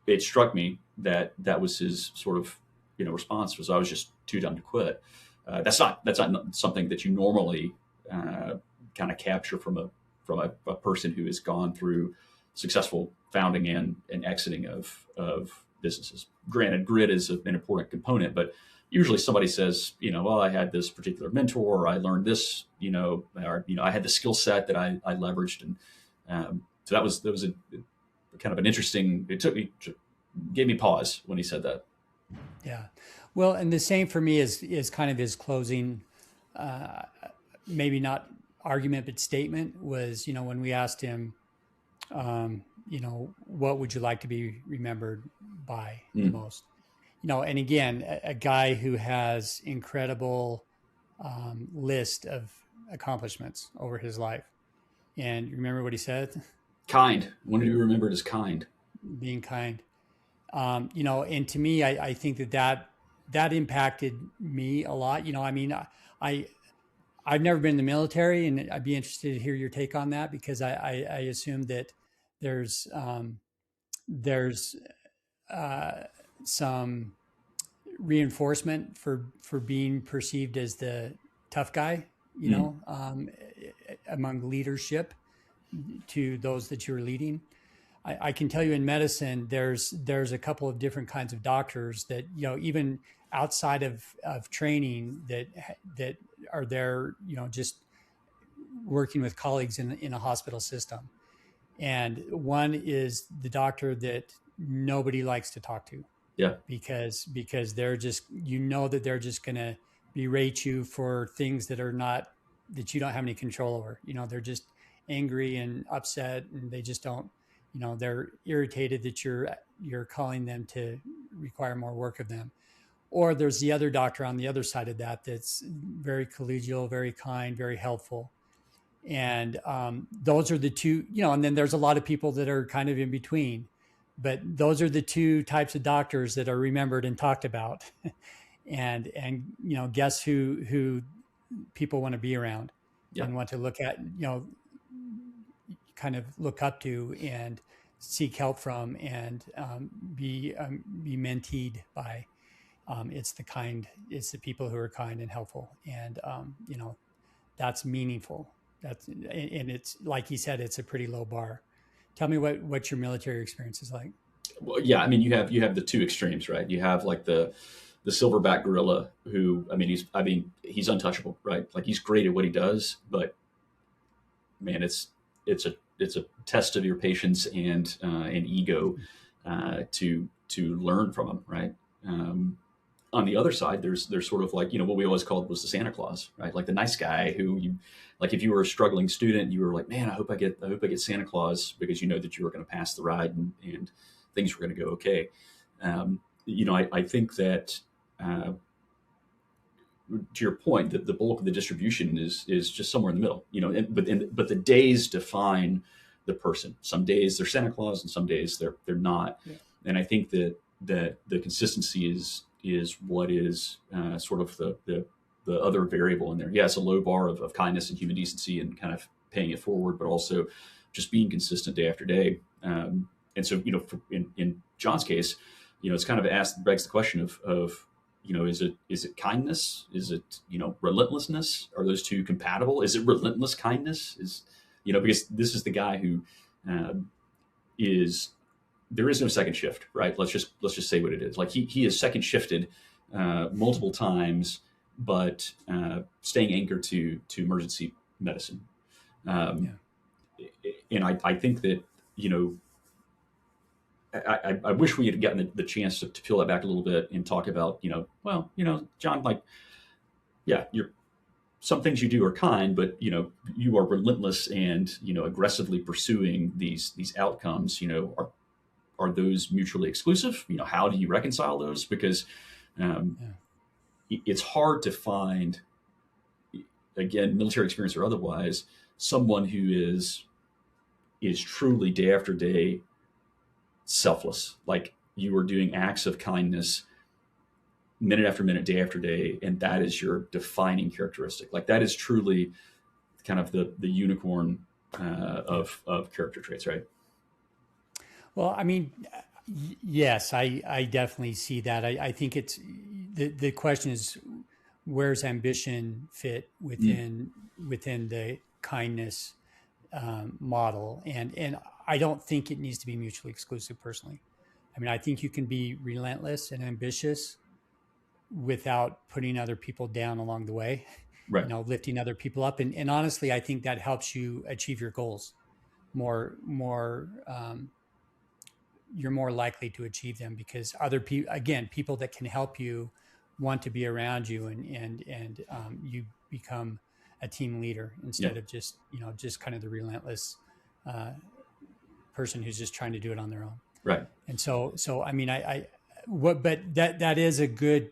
Speaker 4: it struck me that was his sort of, response was, I was just too dumb to quit. That's not something that you normally kind of capture from a person who has gone through successful founding and exiting of businesses. Granted, grit is an important component, but usually somebody says, well, I had this particular mentor, or I learned this, or I had the skill set that I leveraged, and so that was a kind of an interesting. Gave me pause when he said that.
Speaker 3: Yeah, well, and the same for me is kind of his closing, maybe not argument but statement was, when we asked him, what would you like to be remembered by the most? And again, a guy who has incredible list of accomplishments over his life. And remember what he said?
Speaker 4: Kind. When do you remember it as kind?
Speaker 3: Being kind. And to me, I think that impacted me a lot. I've never been in the military, and I'd be interested to hear your take on that, because I assume that there's some reinforcement for being perceived as the tough guy, among leadership to those that you're leading. I can tell you in medicine, there's a couple of different kinds of doctors that, even outside of training that are there, just working with colleagues in a hospital system. And one is the doctor that nobody likes to talk to.
Speaker 4: Yeah.
Speaker 3: Because they're just, that they're just going to berate you for things that you don't have any control over. They're just angry and upset, and they just don't, they're irritated that you're calling them to require more work of them. Or there's the other doctor on the other side of that's very collegial, very kind, very helpful. And those are the two, and then there's a lot of people that are kind of in between. But those are the two types of doctors that are remembered and talked about. and guess who people want to be around and want to look at, kind of look up to and seek help from, and be menteed by. It's the people who are kind and helpful, and that's meaningful. And it's like he said, it's a pretty low bar. Tell me what your military experience is like.
Speaker 4: Well, yeah, I mean, you have the two extremes, right? You have like the silverback gorilla who, he's untouchable, right? Like, he's great at what he does, but man, it's a test of your patience and ego to learn from him, right? on the other side, there's sort of like, what we always called was the Santa Claus, right? Like the nice guy who you, like if you were a struggling student, you were like, man, I hope I get Santa Claus, because you know that you were going to pass the ride and things were going to go okay. I think that to your point, that the bulk of the distribution is just somewhere in the middle, but the days define the person. Some days they're Santa Claus and some days they're not. Yeah. And I think that the consistency is what is sort of the other variable in there. Yeah, it's a low bar of kindness and human decency and kind of paying it forward, but also just being consistent day after day. And so, in John's case, it's kind of begs the question of is it kindness? Is it, relentlessness? Are those two compatible? Is it relentless kindness? Because this is the guy who there is no second shift, right? Let's just say what it is. Like he is second shifted multiple times, but staying anchored to emergency medicine. And I think that, I wish we had gotten the chance to peel that back a little bit and talk about, John, like, yeah, some things you do are kind, but, you are relentless and, aggressively pursuing these outcomes. Are those mutually exclusive? How do you reconcile those? Because it's hard to find, again, military experience or otherwise, someone who is truly day after day selfless. Like you are doing acts of kindness minute after minute, day after day, and that is your defining characteristic. Like that is truly kind of the unicorn of character traits, right?
Speaker 3: Well, I mean, yes, I definitely see that. I think it's the question is, where's ambition fit within the kindness model, and I don't think it needs to be mutually exclusive personally. I mean, I think you can be relentless and ambitious without putting other people down along the way,
Speaker 4: right?
Speaker 3: Lifting other people up, and honestly, I think that helps you achieve your goals more. You're more likely to achieve them because other people, again, people that can help you want to be around you, and you become a team leader instead of just kind of the relentless person who's just trying to do it on their own.
Speaker 4: Right.
Speaker 3: And so I mean, but that is a good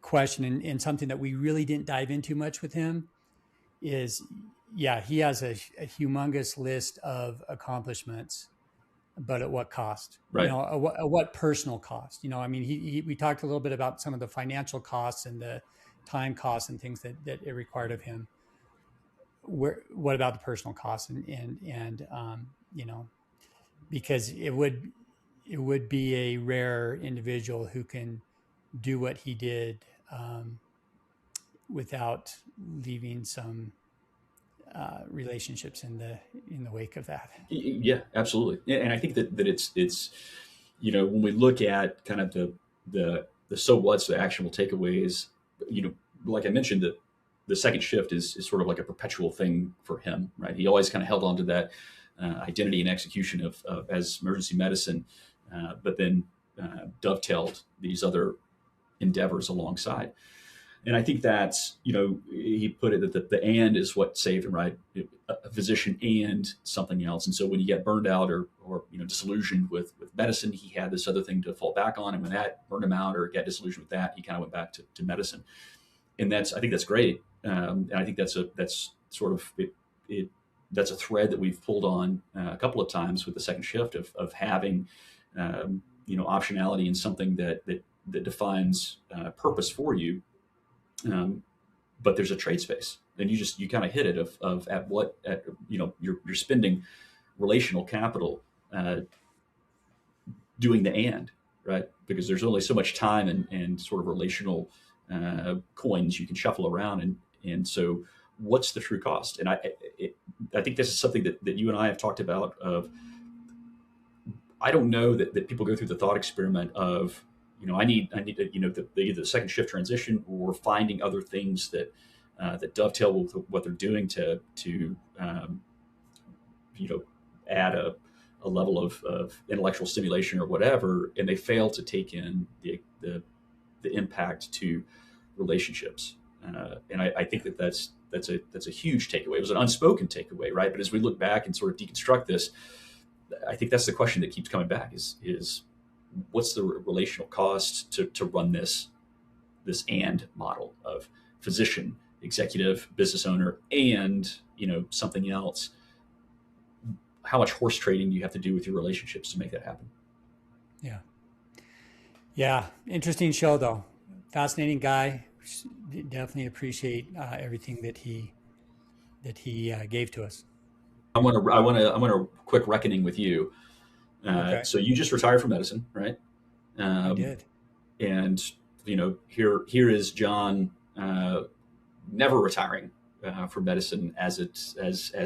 Speaker 3: question, and something that we really didn't dive into much with him is, yeah, he has a humongous list of accomplishments, but at what cost?
Speaker 4: Right.
Speaker 3: At what personal cost? I mean, we talked a little bit about some of the financial costs and the time costs and things that it required of him. What about the personal costs? And because it would be a rare individual who can do what he did without leaving some relationships in the wake of that.
Speaker 4: Yeah, absolutely. And I think that it's when we look at kind of the so what's, the actionable takeaways, like I mentioned, that the second shift is sort of like a perpetual thing for him, right? He always kind of held on to that identity and execution of as emergency medicine, but then dovetailed these other endeavors alongside. And I think that's, he put it that the and is what saved him, right? A physician and something else. And so when you get burned out or disillusioned with medicine, he had this other thing to fall back on. And when that burned him out or got disillusioned with that, he kind of went back to medicine. And I think that's great. And I think that's sort of that's a thread that we've pulled on a couple of times with the second shift of having, optionality in something that defines purpose for you. But there's a trade space, and you kind of hit it of you're spending relational capital doing the and, right? Because there's only so much time and sort of relational coins you can shuffle around, and so what's the true cost? And I think this is something that you and I have talked about. I don't know that people go through the thought experiment of, I need either the second shift transition or finding other things that dovetail with what they're doing to add a level of intellectual stimulation or whatever, and they fail to take in the the impact to relationships. And I think that's a huge takeaway. It was an unspoken takeaway, right? But as we look back and sort of deconstruct this, I think that's the question that keeps coming back is what's the relational cost to run this and model of physician, executive, business owner, and something else. How much horse trading do you have to do with your relationships to make that happen?
Speaker 3: Yeah. Interesting show though. Fascinating guy. Definitely appreciate everything that he gave to us.
Speaker 4: I want a quick reckoning with you.
Speaker 3: Okay.
Speaker 4: So you just retired from medicine, right?
Speaker 3: I did.
Speaker 4: And here is John, never retiring from medicine as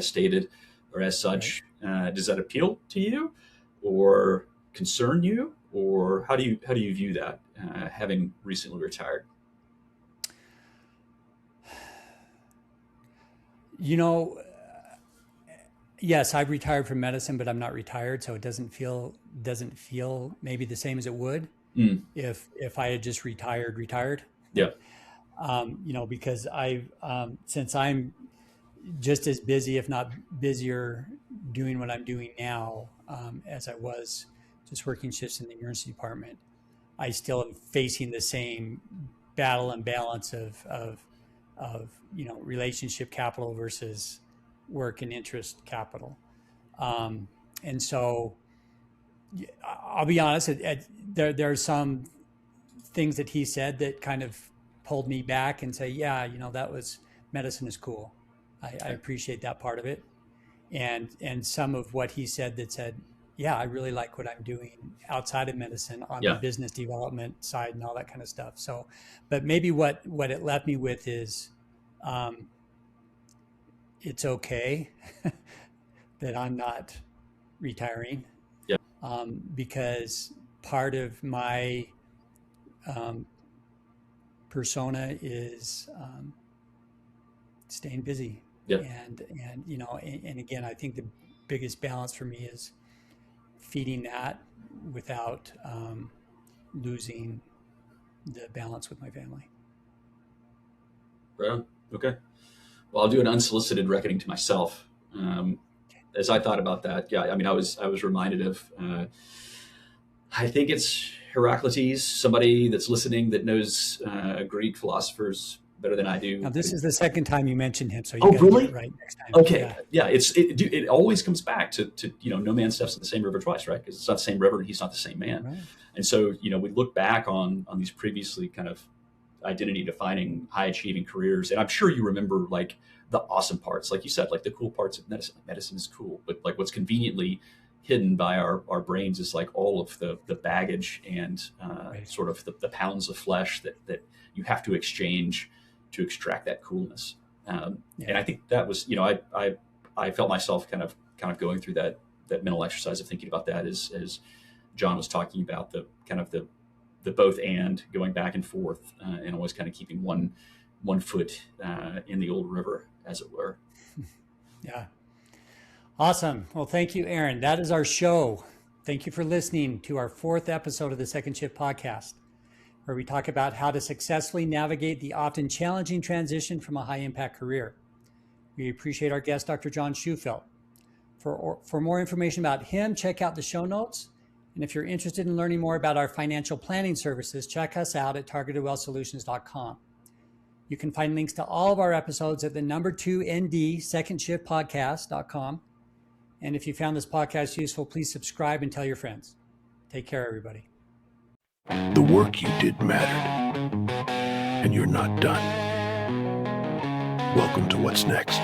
Speaker 4: stated or as such. Right. Does that appeal to you, or concern you, or how do you view that, having recently retired?
Speaker 3: Yes, I've retired from medicine, but I'm not retired, so it doesn't feel maybe the same as it would if I had just retired.
Speaker 4: Yeah.
Speaker 3: Because since I'm just as busy, if not busier, doing what I'm doing now as I was just working shifts in the emergency department, I still am facing the same battle and balance of relationship capital versus work and interest capital. And so I'll be honest, there are some things that he said that kind of pulled me back and say, medicine is cool. I appreciate that part of it. And some of what he said that said, I really like what I'm doing outside of medicine on the business development side and all that kind of stuff. So, but maybe what it left me with is, it's okay that I'm not retiring, because part of my persona is staying busy. And again, I think the biggest balance for me is feeding that without losing the balance with my family.
Speaker 4: Right on. Okay. Well, I'll do an unsolicited reckoning to myself. As I thought about that, I was reminded of, I think it's Heraclitus, somebody that's listening that knows Greek philosophers better than I do.
Speaker 3: Now, this is the second time you mentioned him, so you got
Speaker 4: really?
Speaker 3: to get it right next time.
Speaker 4: Okay. It always comes back to no man steps in the same river twice, right? Because it's not the same river and he's not the same man. Right. And so, we look back on these previously kind of identity defining, high achieving careers. And I'm sure you remember like the awesome parts, like you said, like the cool parts of medicine. Medicine is cool, but like what's conveniently hidden by our brains is like all of the baggage and sort of the pounds of flesh that you have to exchange to extract that coolness. And I think that was, I felt myself kind of going through that mental exercise of thinking about that as John was talking about the kind of the both and going back and forth and always kind of keeping one foot in the old river, as it were.
Speaker 3: Yeah. Awesome. Well, thank you, Aaron. That is our show. Thank you for listening to our 4th episode of the 2ndShift podcast, where we talk about how to successfully navigate the often challenging transition from a high impact career. We appreciate our guest, Dr. John Shufeldt. For more information about him, check out the show notes. And if you're interested in learning more about our financial planning services, check us out at targetedwealthsolutions.com. You can find links to all of our episodes at the 2nd SecondShift podcast.com. And if you found this podcast useful, please subscribe and tell your friends. Take care, everybody.
Speaker 1: The work you did mattered, and you're not done. Welcome to What's Next.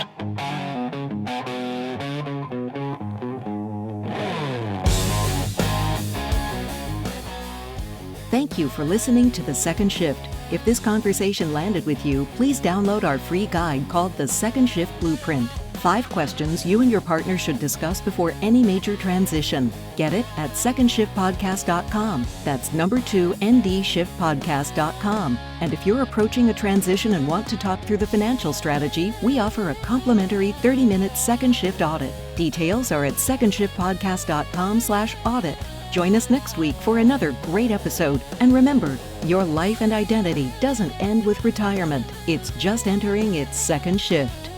Speaker 5: Thank you for listening to The 2nd Shift. If this conversation landed with you, please download our free guide called The 2nd Shift Blueprint. 5 questions you and your partner should discuss before any major transition. Get it at secondshiftpodcast.com. That's 2ndShiftpodcast.com. And if you're approaching a transition and want to talk through the financial strategy, we offer a complimentary 30-minute second shift audit. Details are at secondshiftpodcast.com/audit. Join us next week for another great episode. And remember, your life and identity doesn't end with retirement. It's just entering its second shift.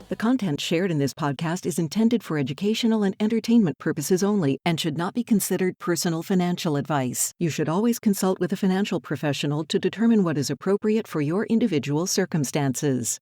Speaker 5: The content shared in this podcast is intended for educational and entertainment purposes only and should not be considered personal financial advice. You should always consult with a financial professional to determine what is appropriate for your individual circumstances.